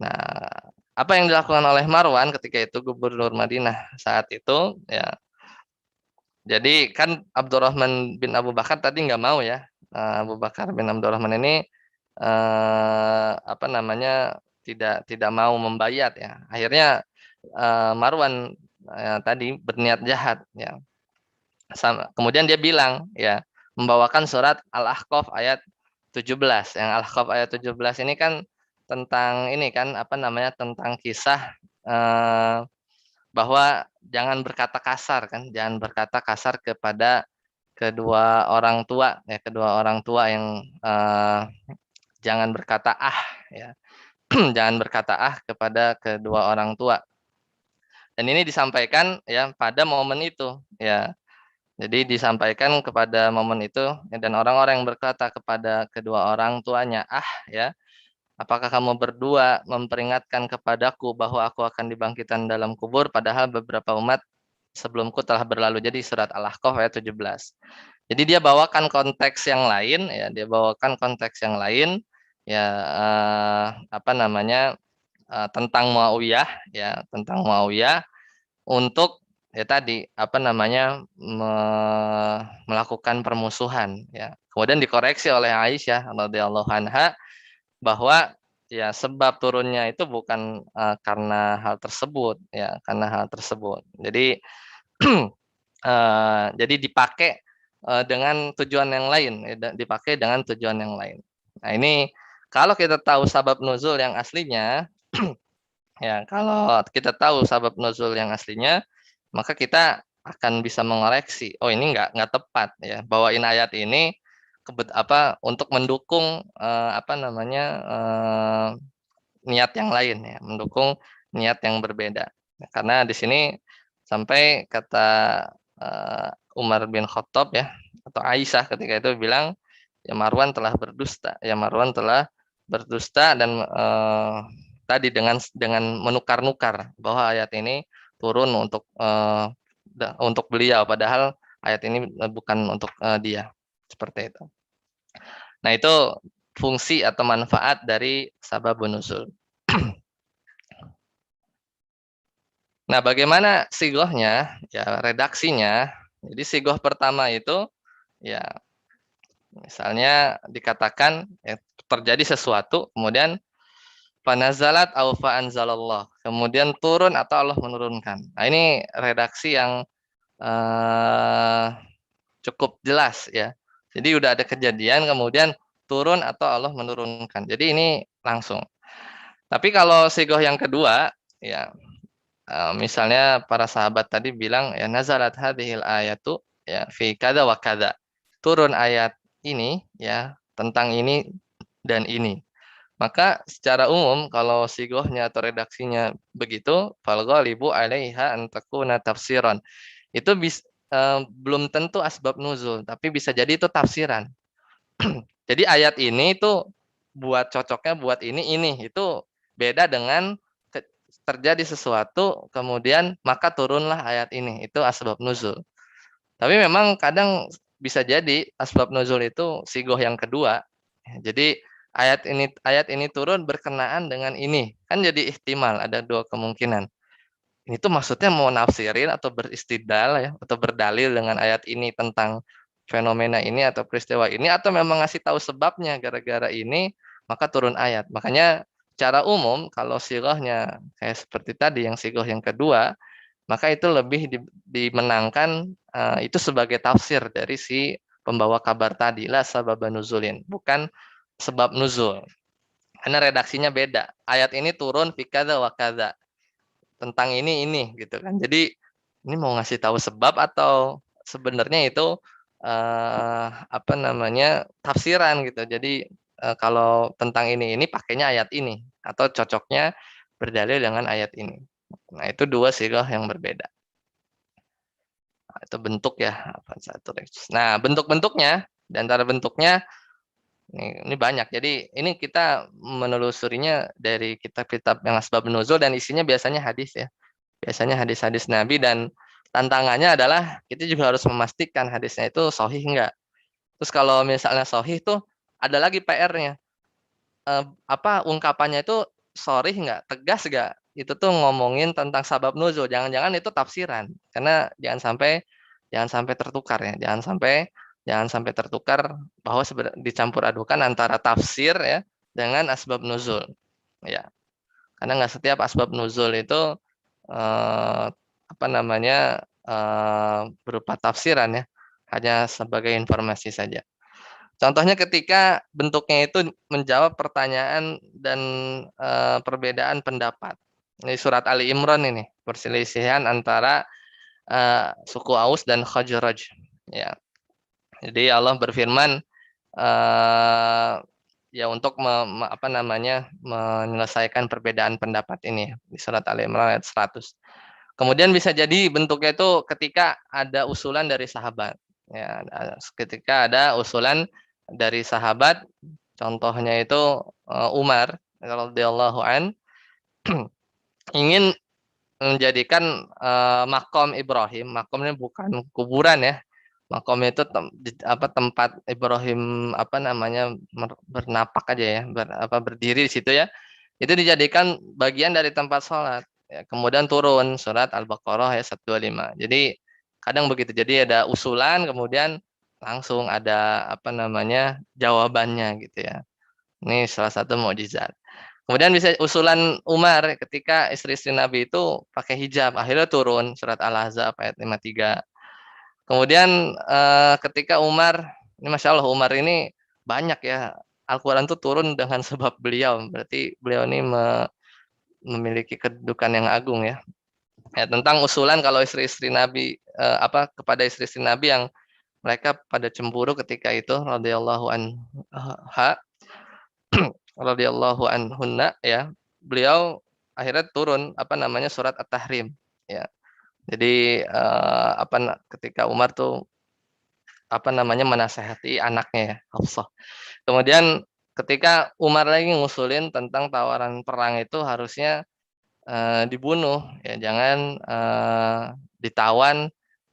Nah, apa yang dilakukan oleh Marwan ketika itu gubernur Madinah saat itu ya Jadi kan Abdurrahman bin Abu Bakar tadi nggak mau ya. Abu Bakar bin Abdurrahman ini apa namanya tidak mau membayat ya. Akhirnya Marwan tadi berniat jahat ya. Kemudian dia bilang ya, membawakan surat Al-Ahqaf ayat 17. Yang Al-Ahqaf ayat 17 ini kan tentang ini kan apa namanya, tentang kisah bahwa jangan berkata kasar kan, jangan berkata kasar kepada kedua orang tua ya, kedua orang tua yang jangan berkata ya. Jangan berkata kepada kedua orang tua. Dan ini disampaikan ya pada momen itu ya. Jadi disampaikan kepada momen itu ya, dan orang-orang yang berkata kepada kedua orang tuanya, ya, apakah kamu berdua memperingatkan kepadaku bahwa aku akan dibangkitkan dalam kubur, padahal beberapa umat sebelumku telah berlalu. Jadi surat Al-Ahqaf ayat 17. Jadi dia bawakan konteks yang lain ya, dia bawakan konteks yang lain ya, apa namanya, tentang Muawiyah ya, tentang Muawiyah untuk ya tadi apa namanya, melakukan permusuhan ya. Kemudian dikoreksi oleh Aisyah radhiyallahu anha bahwa ya sebab turunnya itu bukan karena hal tersebut ya, karena hal tersebut. Jadi jadi dipakai dengan tujuan yang lain, ya, dipakai dengan tujuan yang lain. Nah, ini kalau kita tahu sabab nuzul yang aslinya, ya kalau kita tahu sabab nuzul yang aslinya, maka kita akan bisa mengoreksi. Oh, ini nggak tepat ya. Bawain ayat ini untuk mendukung apa namanya, niat yang lain ya, mendukung niat yang berbeda. Karena di sini sampai kata Umar bin Khattab ya, atau Aisyah ketika itu bilang, ya Marwan telah berdusta, ya Marwan telah berdusta, dan tadi dengan menukar-nukar bahwa ayat ini turun untuk beliau, padahal ayat ini bukan untuk dia, seperti itu. Nah, itu fungsi atau manfaat dari sababun nuzul. Nah, bagaimana sigohnya ya, redaksinya? Jadi sigoh pertama itu ya, misalnya dikatakan ya, terjadi sesuatu, kemudian fanazalat au fa'anzalallah, kemudian turun atau Allah menurunkan. Nah, ini redaksi yang cukup jelas ya. Jadi udah ada kejadian, kemudian turun atau Allah menurunkan. Jadi ini langsung. Tapi kalau sigoh yang kedua, ya misalnya para sahabat tadi bilang ya, nazalat hadhil ayatu ya fi kada wa kada. Turun ayat ini ya tentang ini dan ini. Maka secara umum kalau sigohnya atau redaksinya begitu, fal ghalibu 'alaiha an takuna tafsiran. Itu belum tentu asbab nuzul, tapi bisa jadi itu tafsiran. Jadi ayat ini itu buat cocoknya buat ini itu beda dengan terjadi sesuatu kemudian maka turunlah ayat ini, itu asbab nuzul. Tapi memang kadang bisa jadi asbab nuzul itu sigoh yang kedua. Jadi ayat ini turun berkenaan dengan ini. Kan jadi ihtimal, ada dua kemungkinan. Ini tuh maksudnya mau nafsirin atau beristidlal ya, atau berdalil dengan ayat ini tentang fenomena ini atau peristiwa ini, atau memang ngasih tahu sebabnya gara-gara ini maka turun ayat. Makanya secara umum kalau sigohnya kayak seperti tadi yang sigoh yang kedua, maka itu lebih dimenangkan itu sebagai tafsir dari si pembawa kabar tadi, lah sabab nuzulin, bukan sebab nuzul. Karena redaksinya beda. Ayat ini turun fi kadza wa kadza, tentang ini gitu kan. Jadi ini mau ngasih tahu sebab atau sebenarnya itu apa namanya, tafsiran gitu. Jadi kalau tentang ini pakainya ayat ini atau cocoknya berdalil dengan ayat ini. Nah, itu dua sighah yang berbeda. Nah, itu bentuk ya, apa satu. Nah, bentuk-bentuknya, di antara bentuknya ini banyak. Jadi ini kita menelusurinya dari kitab-kitab yang asbab nuzul dan isinya biasanya hadis ya. Biasanya hadis-hadis Nabi, dan tantangannya adalah kita juga harus memastikan hadisnya itu sahih enggak. Terus kalau misalnya sahih tuh ada lagi PR-nya. Apa ungkapannya itu sharih enggak, tegas enggak? Itu tuh ngomongin tentang sabab nuzul. Jangan-jangan itu tafsiran. Karena jangan sampai jangan sampai tertukar ya, jangan sampai tertukar bahwa dicampur adukan antara tafsir ya dengan asbab nuzul. Ya, karena nggak setiap asbab nuzul itu apa namanya berupa tafsiran ya, hanya sebagai informasi saja. Contohnya ketika bentuknya itu menjawab pertanyaan dan perbedaan pendapat. Ini surat Ali Imran ini, perselisihan antara suku Aus dan Khazraj. Ya, jadi Allah berfirman ya untuk apa namanya menyelesaikan perbedaan pendapat ini di surat Ali Imran ayat 100. Kemudian bisa jadi bentuknya itu ketika ada usulan dari sahabat. Ya, ketika ada usulan dari sahabat, contohnya itu Umar radhiyallahu an ingin menjadikan makom Ibrahim, makomnya bukan kuburan ya. Makom itu tempat Ibrahim apa namanya bernapak aja ya, berdiri di situ ya. Itu dijadikan bagian dari tempat sholat. Ya, kemudian turun surat Al-Baqarah ayat 125. Jadi kadang begitu. Jadi ada usulan, kemudian langsung ada apa namanya jawabannya gitu ya. Ini salah satu mukjizat. Kemudian bisa usulan Umar ketika istri-istri Nabi itu pakai hijab, akhirnya turun surat Al-Ahzab ayat 53. Kemudian ketika Umar, ini Masya Allah Umar ini banyak ya, Al-Quran itu turun dengan sebab beliau, berarti beliau ini memiliki kedudukan yang agung ya. Ya, tentang usulan kalau istri-istri Nabi kepada istri-istri Nabi yang mereka pada cemburu ketika itu radhiyallahu anha radhiyallahu anhunna ya. Beliau akhirnya turun apa namanya surat At-Tahrim ya. Jadi ketika Umar tuh apa namanya menasehati anaknya ya, Hafsah. Kemudian ketika Umar lagi ngusulin tentang tawaran perang itu harusnya dibunuh ya, jangan ditawan.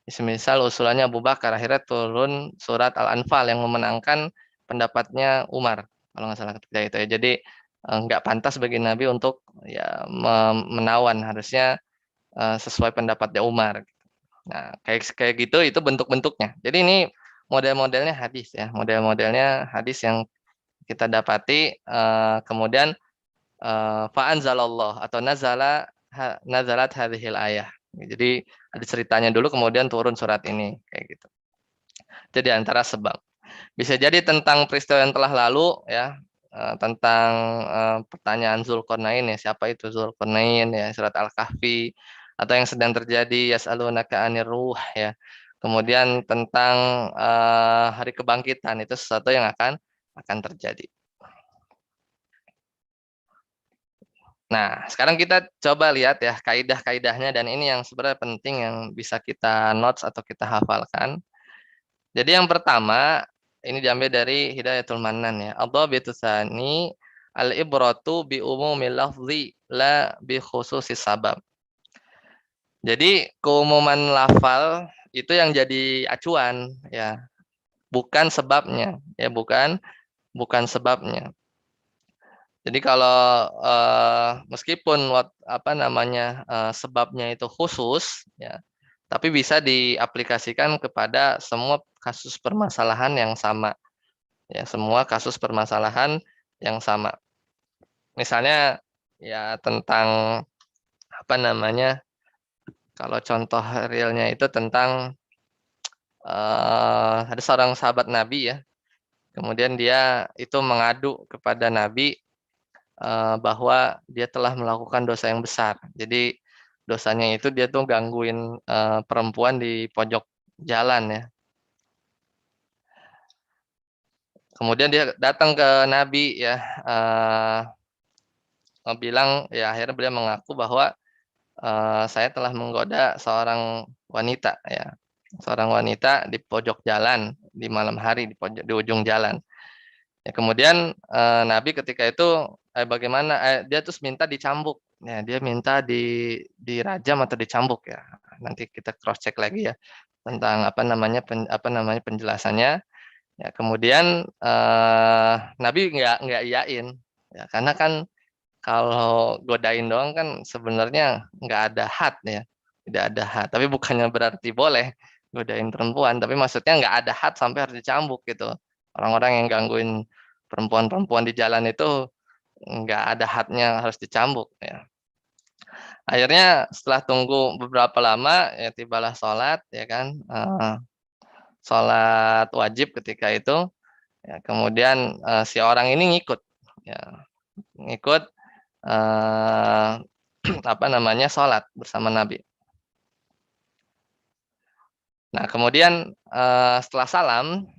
Semisal usulannya Abu Bakar, akhirnya turun surat Al-Anfal yang memenangkan pendapatnya Umar kalau nggak salah ketika itu ya. Jadi nggak pantas bagi Nabi untuk ya menawan, harusnya sesuai pendapatnya Umar. Nah, kayak kayak gitu itu bentuk-bentuknya. Jadi ini model-modelnya hadis ya, model-modelnya hadis yang kita dapati kemudian fa'anzalallah atau nazalat hadhil ayah. Jadi ada ceritanya dulu kemudian turun surat ini kayak gitu. Jadi antara sebab. Bisa jadi tentang peristiwa yang telah lalu ya, tentang pertanyaan Zulkarnain ya, siapa itu Zulkarnain ya, surat Al-Kahfi, atau yang sedang terjadi yas'alunaka 'anir ruh ya. Kemudian tentang hari kebangkitan itu sesuatu yang akan terjadi. Nah, sekarang kita coba lihat ya kaidah-kaidahnya, dan ini yang sebenarnya penting yang bisa kita notes atau kita hafalkan. Jadi yang pertama, ini diambil dari Hidayatul Mannan ya. Ad-dhabitu tsani al-ibratu bi umumil lafzi la bi khususis sabab. Jadi keumuman lafal itu yang jadi acuan ya, bukan sebabnya ya, bukan sebabnya. Jadi kalau meskipun sebabnya itu khusus ya, tapi bisa diaplikasikan kepada semua kasus permasalahan yang sama ya, semua kasus permasalahan yang sama. Misalnya ya tentang apa namanya, kalau contoh realnya itu tentang ada seorang sahabat Nabi ya, kemudian dia itu mengadu kepada Nabi bahwa dia telah melakukan dosa yang besar. Jadi dosanya itu dia tuh gangguin perempuan di pojok jalan ya. Kemudian dia datang ke Nabi ya, bilang ya, akhirnya beliau mengaku bahwa saya telah menggoda seorang wanita ya, seorang wanita di pojok jalan di malam hari di ujung jalan. Ya, kemudian Nabi ketika itu bagaimana dia terus minta dicambuk. Ya, dia minta dirajam atau dicambuk ya. Nanti kita cross check lagi ya tentang apa namanya penjelasannya. Ya, kemudian Nabi nggak iyain ya, karena kan kalau godain doang kan sebenarnya nggak ada had ya, tidak ada had. Tapi bukannya berarti boleh. godain perempuan, tapi maksudnya nggak ada had sampai harus dicambuk gitu. Orang-orang yang gangguin perempuan-perempuan di jalan itu nggak ada hadnya harus dicambuk ya. Akhirnya setelah tunggu beberapa lama ya tibalah sholat ya kan, sholat wajib ketika itu ya, kemudian si orang ini ngikut ya, ngikut apa namanya sholat bersama Nabi. Nah kemudian setelah salam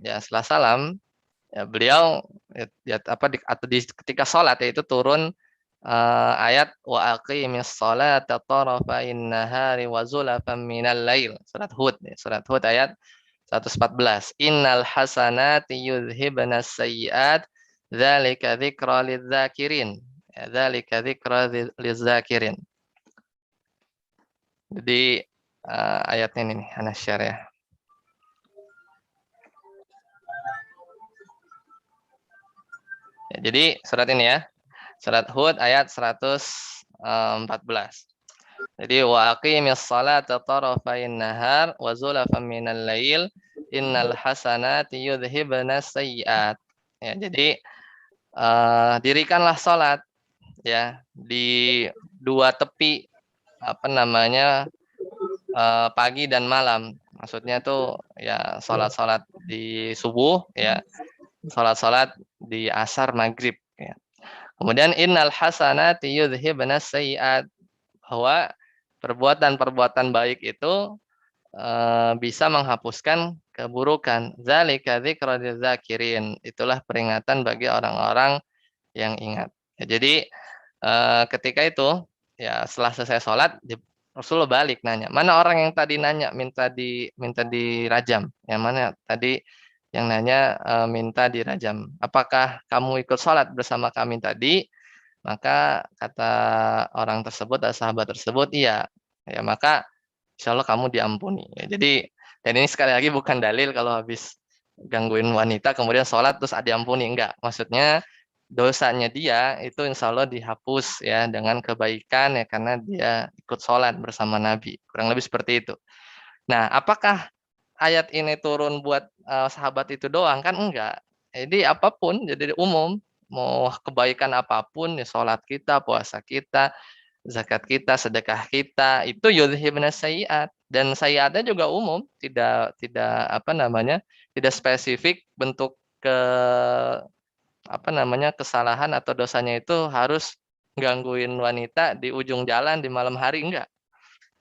ya beliau ketika sholat yaitu turun ayat wa aqimis sholata tarafain nahari wa zulafan minal lail, surat Hud ya, surat Hud ayat 114. Innal hasanati yudhibnas sayyiat dzalika dzikra lidzakirin. Ya, dzalika dzikra lidzakirin. Jadi ayatnya ini nih, ana share ya. Ya, jadi surat ini ya. Surat Hud ayat 114. Jadi wa aqimis salata tarafain nahar wa zulafan minal lail innal hasanati yudhibnas sayyiat. Ya, jadi dirikanlah salat ya di dua tepi apa namanya pagi dan malam. Maksudnya tuh ya salat-salat di subuh ya, salat-salat di asar maghrib ya. Kemudian innal hasanati yudhibnas sayyiat, bahwa perbuatan-perbuatan baik itu bisa menghapuskan keburukan. Dzalika dzikra lidzakirin. Itulah peringatan bagi orang-orang yang ingat. Ya, jadi ketika itu ya setelah selesai sholat Rasulullah balik nanya, mana orang yang tadi nanya minta dirajam? Yang mana tadi yang nanya minta dirajam? Apakah kamu ikut sholat bersama kami tadi? Maka kata orang tersebut, sahabat tersebut, iya. Ya maka insya Allah kamu diampuni. Ya, jadi dan ini sekali lagi bukan dalil kalau habis gangguin wanita kemudian sholat terus diampuni, enggak. Maksudnya dosanya dia itu insya Allah dihapus ya dengan kebaikan ya karena dia ikut sholat bersama Nabi. Kurang lebih seperti itu. Nah, apakah ayat ini turun buat sahabat itu doang? Kan enggak. Jadi apapun, jadi umum. Mau kebaikan apapun, ya sholat kita, puasa kita, zakat kita, sedekah kita, itu yudhibnas sayyiat. Dan sayyiatnya juga umum, tidak apa namanya, tidak spesifik bentuk kesalahan atau dosanya itu harus gangguin wanita di ujung jalan di malam hari, enggak.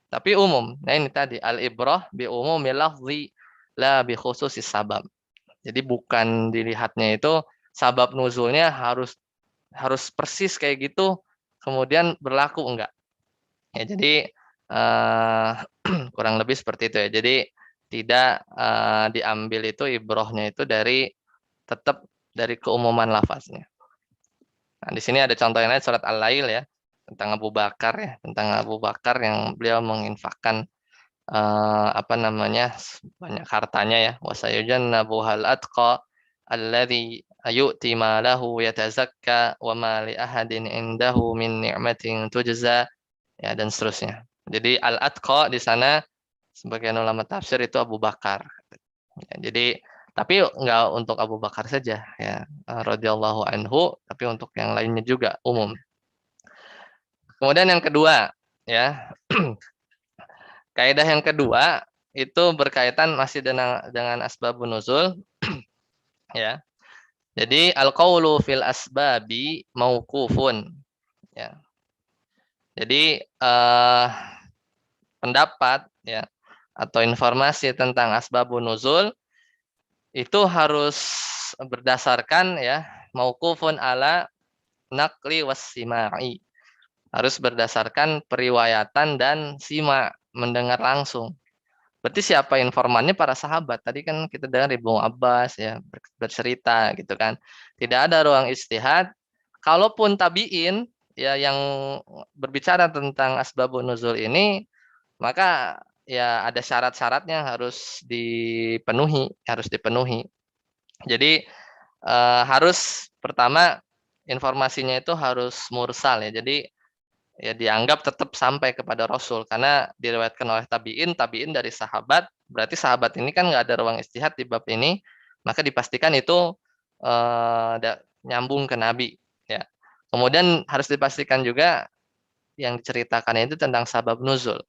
Tapi umum. Nah ini tadi al-ibrah bi umumil lafzi la bi khususis sabab. Jadi bukan dilihatnya itu sabab nuzulnya harus persis kayak gitu kemudian berlaku, enggak. Ya jadi kurang lebih seperti itu ya. Jadi tidak diambil itu ibrohnya itu tetap dari keumuman lafaznya. Nah, di sini ada contoh yang lain surat Al-Lail ya, tentang Abu Bakar ya, tentang Abu Bakar yang beliau menginfakkan apa namanya banyak hartanya ya, wasayujannabuhal atqa alladzi yu'ti malahu yatazakka wa ma li ahadin indahu min ni'matin tujza ya dan seterusnya. Jadi al-atqa di sana sebagian ulama tafsir itu Abu Bakar. Ya, jadi tapi enggak untuk Abu Bakar saja ya, radhiyallahu anhu, tapi untuk yang lainnya juga umum. Kemudian yang kedua ya, kaidah yang kedua itu berkaitan masih dengan asbabun nuzul ya. Jadi al-qaulu fil asbabi mauqufun ya. Jadi pendapat ya atau informasi tentang asbabun nuzul itu harus berdasarkan ya mauqufun ala naqli wassima'i. Harus berdasarkan periwayatan dan sima, mendengar langsung. Berarti siapa informannya? Para sahabat. Tadi kan kita dengar Ibnu Abbas ya bercerita gitu kan. Tidak ada ruang ijtihad. Kalaupun tabi'in ya yang berbicara tentang asbabun nuzul ini, maka ya ada syarat-syaratnya harus dipenuhi. Jadi harus pertama informasinya itu harus mursal ya. Jadi ya dianggap tetap sampai kepada Rasul karena diriwayatkan oleh tabiin dari sahabat, berarti sahabat ini kan nggak ada ruang istihad di bab ini, maka dipastikan itu nyambung ke Nabi ya. Kemudian harus dipastikan juga yang diceritakan itu tentang sabab nuzul.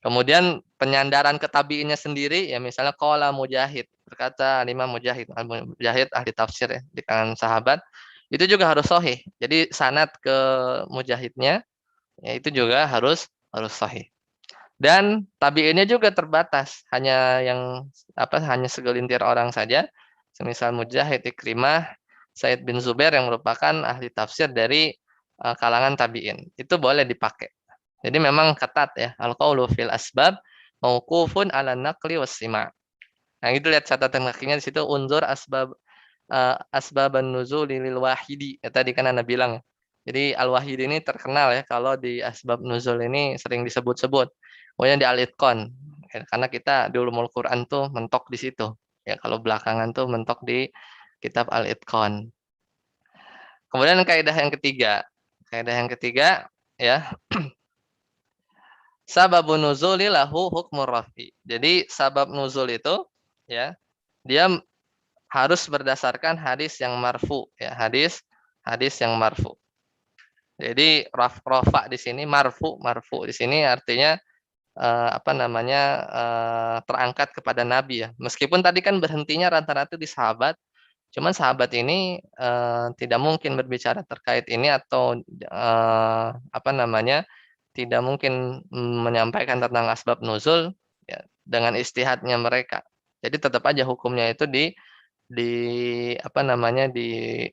Kemudian penyandaran ke tabiinnya sendiri ya, misalnya qala Mujahid, berkata Imam Mujahid, Mujahid ahli tafsir ya di kalangan sahabat, itu juga harus sahih. Jadi sanad ke Mujahidnya ya itu juga harus sahih. Dan tabiinnya juga terbatas, hanya hanya segelintir orang saja. Semisal Mujahid, Ikrimah, Said bin Zubair yang merupakan ahli tafsir dari kalangan tabiin. Itu boleh dipakai. Jadi memang ketat ya, al-qaulu fil asbab mauqufun ala naqli was sima'. Nah, itu lihat catatan kakinya di situ, unzur asbaban nuzuli lil wahidi. Ya, tadi kan Anda bilang ya. Jadi Al-Wahidi ini terkenal ya kalau di asbab nuzul ini sering disebut-sebut. Pokoknya di Al-Itqan. Ya, karena kita di Ulumul Quran tuh mentok di situ. Ya, kalau belakangan tuh mentok di kitab Al-Itqan. Kemudian kaidah yang ketiga. Kaidah yang ketiga ya, sababun nuzuli lahu hukmur rafi. Jadi sabab nuzul itu ya, dia harus berdasarkan hadis yang marfu ya, hadis yang marfu. Jadi rafa di sini marfu di sini artinya terangkat kepada Nabi ya. Meskipun tadi kan berhentinya rata-rata di sahabat, cuman sahabat ini tidak mungkin berbicara terkait ini atau tidak mungkin menyampaikan tentang asbab nuzul ya, dengan istihadnya mereka. Jadi tetap aja hukumnya itu di apa namanya di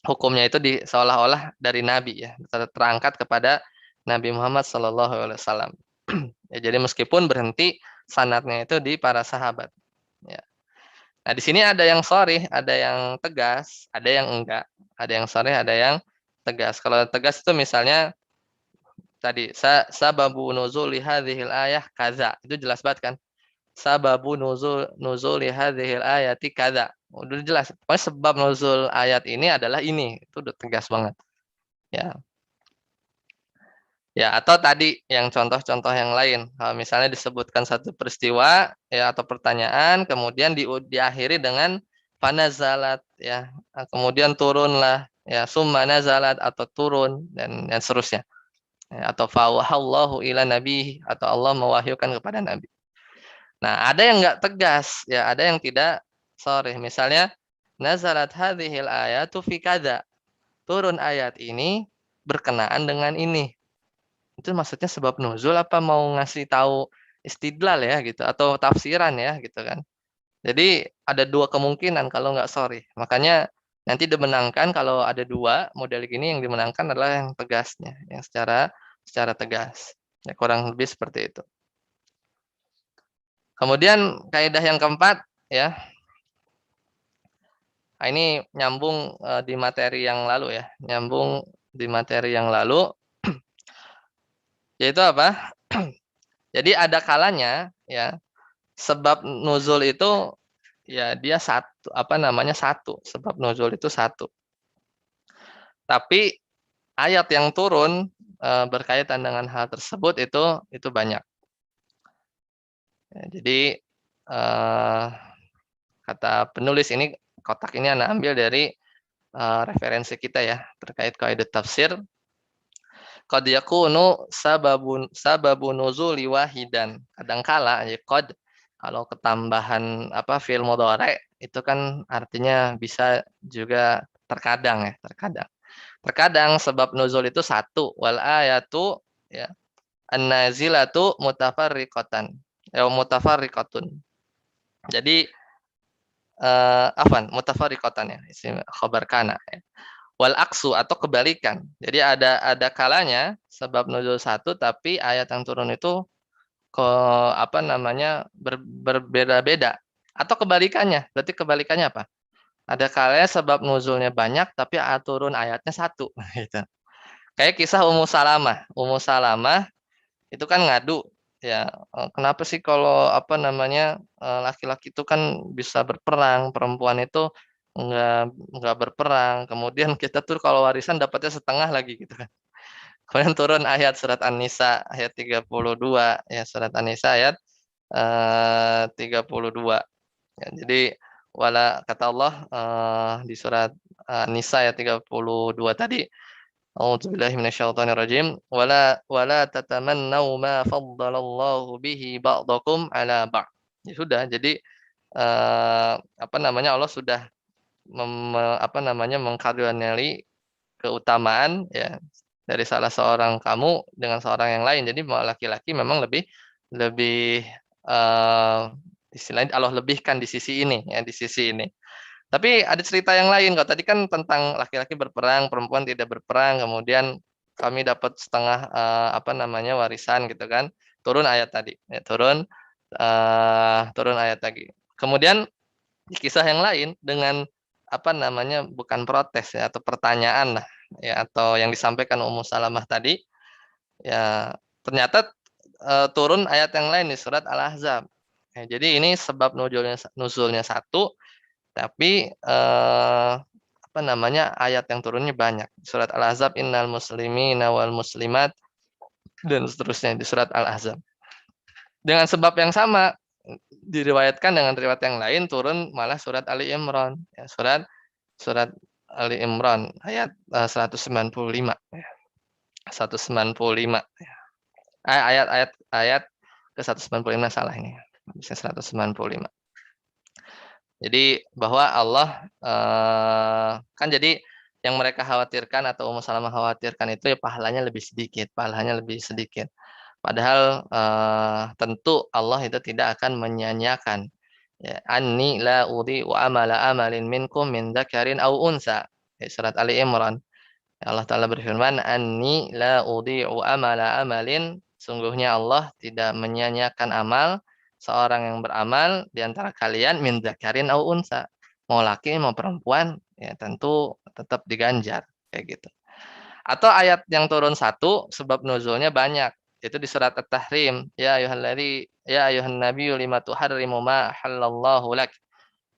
hukumnya itu seolah-olah dari Nabi ya, terangkat kepada Nabi Muhammad SAW. Ya, jadi meskipun berhenti sanadnya itu di para sahabat. Ya. Nah di sini ada yang sharih, ada yang tegas, ada yang enggak. Ada yang sharih, ada yang tegas. Kalau tegas itu misalnya tadi sababu nuzuli hadhil ayah kaza, itu jelas banget kan. Sababu nuzuli hadhil ayati kaza. Udah jelas. Pokoknya sebab nuzul ayat ini adalah ini. Itu udah tegas banget. Ya. Ya, atau tadi yang contoh-contoh yang lain. Kalau misalnya disebutkan satu peristiwa ya atau pertanyaan, kemudian diakhiri dengan fanazalat ya. Kemudian turunlah ya, summa nazalat atau turun dan seterusnya. Ya, atau fawahallahu ila nabi atau Allah mewahyukan kepada nabi. Nah, ada yang enggak tegas ya, ada yang tidak sharih. Misalnya nazalat hadhil ayatu fi kadza. Turun ayat ini berkenaan dengan ini. Itu maksudnya sebab nuzul apa mau ngasih tahu istidlal ya gitu atau tafsiran ya gitu kan. Jadi ada dua kemungkinan kalau nggak sorry. Makanya nanti dimenangkan kalau ada dua model gini, yang dimenangkan adalah yang tegasnya, yang secara tegas. Ya kurang lebih seperti itu. Kemudian kaidah yang keempat ya. Nah, ini nyambung di materi yang lalu ya. Nyambung di materi yang lalu yaitu apa? Jadi ada kalanya ya, sebab nuzul itu ya dia satu, sebab nuzul itu satu. Tapi ayat yang turun berkaitan dengan hal tersebut itu banyak. Ya, jadi kata penulis ini, kotak ini Anda ambil dari referensi kita ya terkait kaidah tafsir. Qad yakunu sababun nuzuli wahidan. Kadangkala ya kalau ketambahan fi'il mudhari itu kan artinya bisa juga terkadang ya, terkadang. Terkadang sebab nuzul itu satu, wal ayatu ya an-nazilatu mutafarriqatan. Ya mutafarriqatun. Jadi mutafarriqatan ya, isim khabar kana ya. Wal aksu atau kebalikan. Jadi ada kalanya sebab nuzul satu tapi ayat yang turun itu berbeda-beda. Atau kebalikannya. Berarti kebalikannya apa? Ada kalanya sebab nuzulnya banyak tapi turun ayatnya satu gitu. Kayak kisah Ummu Salamah. Ummu Salamah itu kan ngadu ya, kenapa sih kalau laki-laki itu kan bisa berperang, perempuan itu enggak berperang. Kemudian kita tuh kalau warisan dapatnya setengah lagi gitu kan. Kemudian turun ayat surat An-Nisa ayat 32 ya, surat An-Nisa ayat 32. Ya, jadi kata Allah di surat An-Nisa ayat 32 tadi, a'udzubillahi minasyaitonirrajim, wala tatamannaw ma faddalallahu bihi ba'dakum 'ala ba'd. Ya sudah, jadi apa namanya, Allah sudah mengkaruniai keutamaan ya dari salah seorang kamu dengan seorang yang lain. Jadi laki-laki memang lebih lebih istilahnya Allah lebihkan di sisi ini ya, di sisi ini. Tapi ada cerita yang lain. Kalau tadi kan tentang laki-laki berperang, perempuan tidak berperang, kemudian kami dapat setengah apa namanya, warisan gitu kan. Turun ayat tadi, ya, turun ayat tadi. Kemudian di kisah yang lain dengan apa namanya, bukan protes ya atau pertanyaan lah ya, atau yang disampaikan Ummu Salamah tadi ya, ternyata turun ayat yang lain di surat Al-Ahzab. Ya, jadi ini sebab nuzulnya satu, tapi apa namanya, ayat yang turunnya banyak. Surat Al-Ahzab, innal muslimina wal muslimat, dan seterusnya di surat Al-Ahzab. Dengan sebab yang sama diriwayatkan dengan riwayat yang lain turun malah surat Ali Imran ya, surat Ali Imran ayat 195 ya. 195 ya. Ayat ke 195 salah ini. Bisa 195. Jadi bahwa Allah kan jadi yang mereka khawatirkan atau Ummu Salamah khawatirkan itu ya pahalanya lebih sedikit, pahalanya lebih sedikit. Padahal tentu Allah itu tidak akan menyia-nyiakan. Ya, anni la udhi'u amala amalin minkum min dzakarin aw unsa. Ya, surat Ali Imran. Allah Ta'ala berfirman, anni la udhi'u amala amalin. Sungguhnya Allah tidak menyia-nyiakan amal seorang yang beramal di antara kalian min dzakarin aw unsa. Mau laki mau perempuan, ya tentu tetap diganjar kayak gitu. Atau ayat yang turun satu, sebab nuzulnya banyak. Itu di surat At-Tahrim. Ya ayuhan nabiyyu lima tuharrimu ma halallahu lak.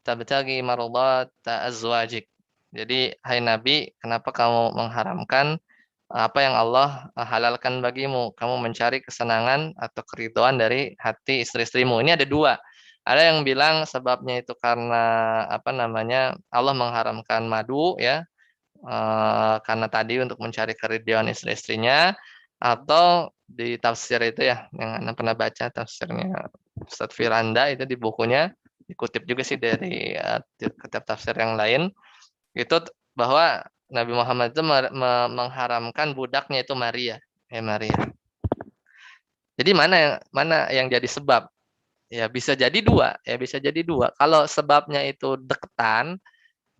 Tabtaghi mardata azwajik. Jadi, hai Nabi, kenapa kamu mengharamkan apa yang Allah halalkan bagimu? Kamu mencari kesenangan atau keridhaan dari hati istri-istrimu. Ini ada dua. Ada yang bilang sebabnya itu karena apa namanya, Allah mengharamkan madu ya, karena tadi untuk mencari keridhaan istri-istrinya, atau di tafsir itu ya, yang Anda pernah baca tafsirnya Ustadz Firanda itu di bukunya, dikutip juga sih dari kitab tafsir yang lain, itu bahwa Nabi Muhammad itu mengharamkan budaknya itu Maria, ya Maria. Jadi mana yang jadi sebab? Ya bisa jadi dua, ya bisa jadi dua. Kalau sebabnya itu deketan,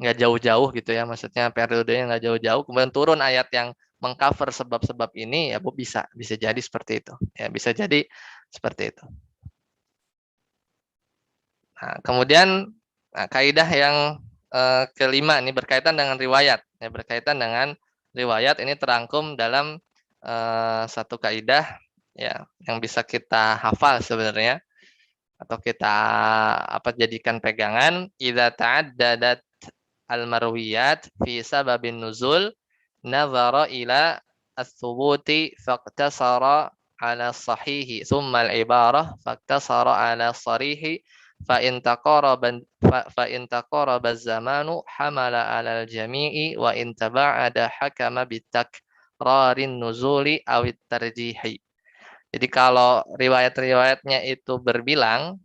nggak jauh-jauh gitu ya, maksudnya periodenya nggak jauh-jauh, kemudian turun ayat yang mengcover sebab-sebab ini, ya Bu, bisa jadi seperti itu ya, bisa jadi seperti itu. Nah, kemudian kaidah yang kelima ini berkaitan dengan riwayat ya, berkaitan dengan riwayat ini terangkum dalam satu kaidah ya, yang bisa kita hafal sebenarnya atau kita jadikan pegangan. Idza ta'addadat al-marwiyat fi sababin nuzul nazara ila ats-thubuti faqtasara ala sahihi thumma al-ibarah faqtasara ala sarihi fa in taqaraba az-zamanu hamala ala al-jami'i wa in taba'ada hakama bitakrarin nuzuli aw tarjihi. Jadi kalau riwayat-riwayatnya itu berbilang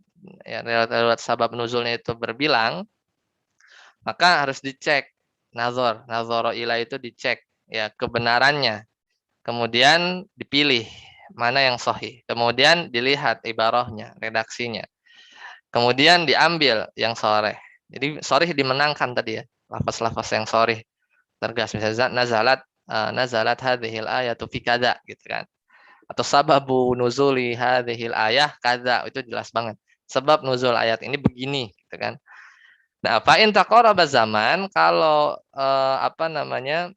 ya, riwayat-riwayat sabab nuzulnya itu berbilang, maka harus dicek nazara ila itu dicek ya kebenarannya, kemudian dipilih mana yang sahih, kemudian dilihat ibarahnya, redaksinya, kemudian diambil yang sharih. Jadi sharih dimenangkan tadi ya, lafaz-lafaz yang sharih tergas, misalnya nazalat hadhil ayatu fi kadza gitu kan, atau sababu nuzuli hadhil ayah kadza, itu jelas banget sebab nuzul ayat ini begini gitu kan. Nah, fa in taqaraba zaman, kalau apa namanya,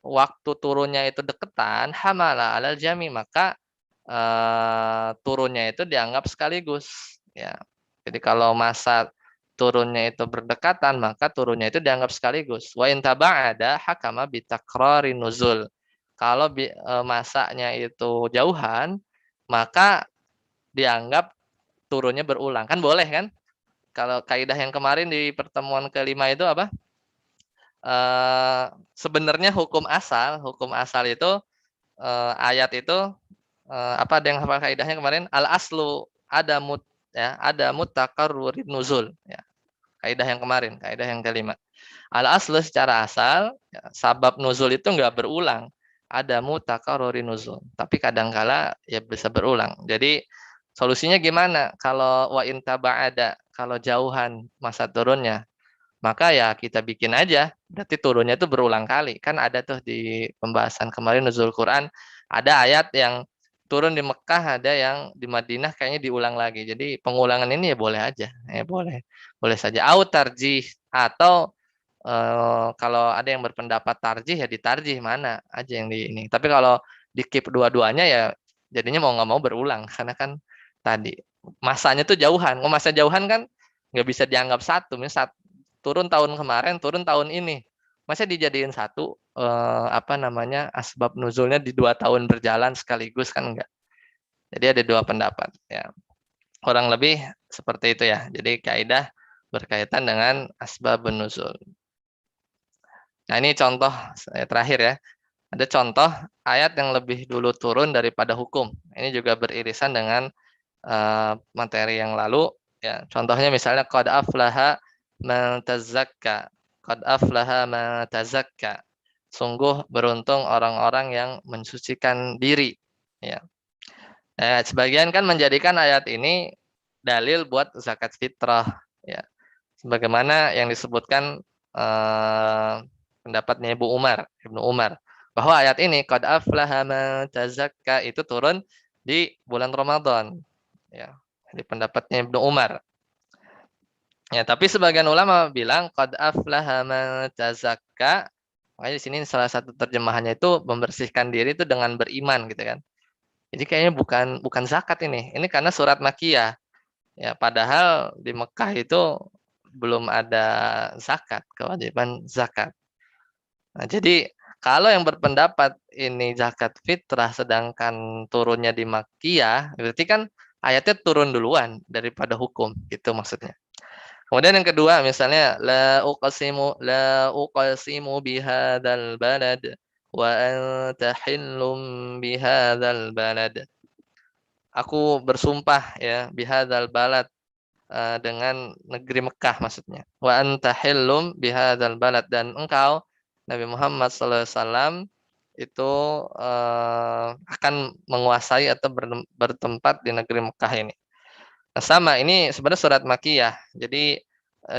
waktu turunnya itu deketan, hamala alal jami, maka turunnya itu dianggap sekaligus ya. Jadi kalau masa turunnya itu berdekatan, maka turunnya itu dianggap sekaligus. Wa in taba'ada hakama bitakrari nuzul. Kalau masanya itu jauhan, maka dianggap turunnya berulang. Kan boleh kan? Kalau kaidah yang kemarin di pertemuan kelima itu apa? Sebenarnya hukum asal itu ayat itu apa ada yang hafal kaidahnya kemarin? Al aslu ada ada mutakarrurin nuzul ya. Kaidah yang kemarin, kaidah yang kelima. Al aslu secara asal ya, sabab nuzul itu enggak berulang. Ada mutakarrurin nuzul, tapi kadangkala ya bisa berulang. Jadi solusinya gimana? Kalau wa in taba'ada, kalau jauhan masa turunnya, maka ya kita bikin aja. Berarti turunnya itu berulang kali. Kan ada tuh di pembahasan kemarin nuzul Quran, ada ayat yang turun di Mekah, ada yang di Madinah kayaknya diulang lagi. Jadi pengulangan ini ya boleh aja. Ya boleh. Boleh saja. Au tarjih atau kalau ada yang berpendapat tarjih ya ditarjih mana aja yang di ini. Tapi kalau di keep dua-duanya ya jadinya mau nggak mau berulang karena kan tadi masanya tuh jauhan. Masa jauhan kan nggak bisa dianggap satu. Misalnya turun tahun kemarin, turun tahun ini. Masa dijadiin satu apa namanya asbab nuzulnya di 2 tahun berjalan sekaligus kan enggak. Jadi ada dua pendapat ya. Kurang lebih seperti itu ya. Jadi kaidah berkaitan dengan asbabun nuzul. Nah, ini contoh terakhir ya. Ada contoh ayat yang lebih dulu turun daripada hukum. Ini juga beririsan dengan materi yang lalu ya. Contohnya misalnya qad aflaha man tazakka. Qad aflaha man tazakka. Sungguh beruntung orang-orang yang mensucikan diri ya. Sebagian kan menjadikan ayat ini dalil buat zakat fitrah ya. Sebagaimana yang disebutkan pendapatnya Ibnu Umar bahwa ayat ini qad aflaha man tazakka itu turun di bulan Ramadan ya, di pendapatnya Ibnu Umar ya. Tapi sebagian ulama bilang qad aflaha man tazakka, makanya di sini salah satu terjemahannya itu membersihkan diri itu dengan beriman gitu kan. Jadi kayaknya bukan zakat ini karena surat Makkiyah ya, padahal di Mekah itu belum ada zakat, kewajiban zakat. Nah, jadi kalau yang berpendapat ini zakat fitrah sedangkan turunnya di Makkiyah, berarti kan ayatnya turun duluan daripada hukum, gitu maksudnya. Kemudian yang kedua misalnya la uqsimu bihadzal balad wa anta hillum bihadzal balad. Aku bersumpah ya bihadzal balad dengan negeri Mekah maksudnya. Wa anta hillum bihadzal balad, dan engkau Nabi Muhammad SAW itu akan menguasai atau bertempat di negeri Mekah ini. Nah, sama ini sebenarnya surat Makkiyah. Jadi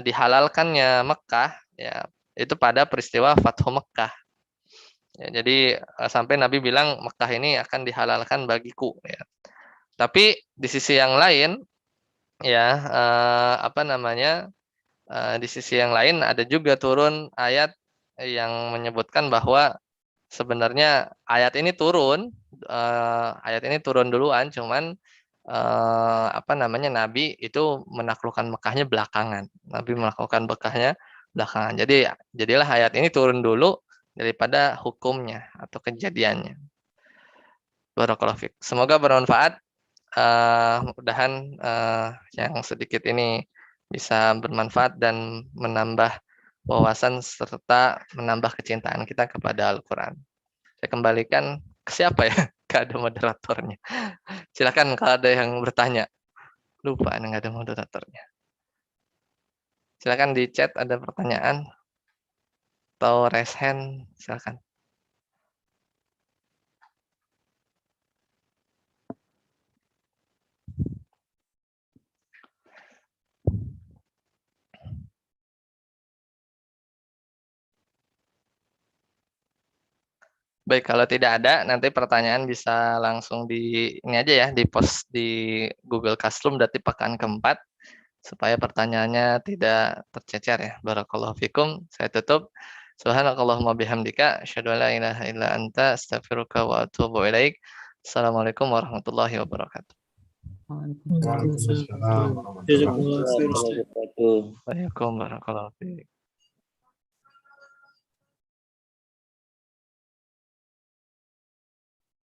dihalalkannya Mekah ya itu pada peristiwa Fathu Mekah. Ya, jadi sampai Nabi bilang Mekah ini akan dihalalkan bagiku ya. Tapi di sisi yang lain ya apa namanya di sisi yang lain ada juga turun ayat yang menyebutkan bahwa sebenarnya ayat ini turun duluan, cuman apa namanya Nabi itu menaklukkan Mekahnya belakangan. Nabi menaklukkan Mekahnya belakangan. Jadi jadilah ayat ini turun dulu daripada hukumnya atau kejadiannya. Barakallahu fiik. Semoga bermanfaat. Mudah-mudahan yang sedikit ini bisa bermanfaat dan menambah wawasan serta menambah kecintaan kita kepada Al-Quran. Saya kembalikan ke siapa ya? Gak ada moderatornya. Silakan kalau ada yang bertanya. Lupa nggak ada moderatornya. Silakan di chat ada pertanyaan atau raise hand, silakan. Baik, kalau tidak ada, nanti pertanyaan bisa langsung di ini aja ya, di post di Google Classroom nanti pekan keempat, supaya pertanyaannya tidak tercecer ya. Barakallahu fikum. Saya tutup. Subhanakallahumma bihamdika, asyhadu an la ilaha illa anta, astaghfiruka wa atubu ilaik. Assalamualaikum warahmatullahi wabarakatuh. Waalaikumsalam. Waalaikumsalam warahmatullahi wabarakatuh. Waalaikumsalam warahmatullahi wabarakatuh.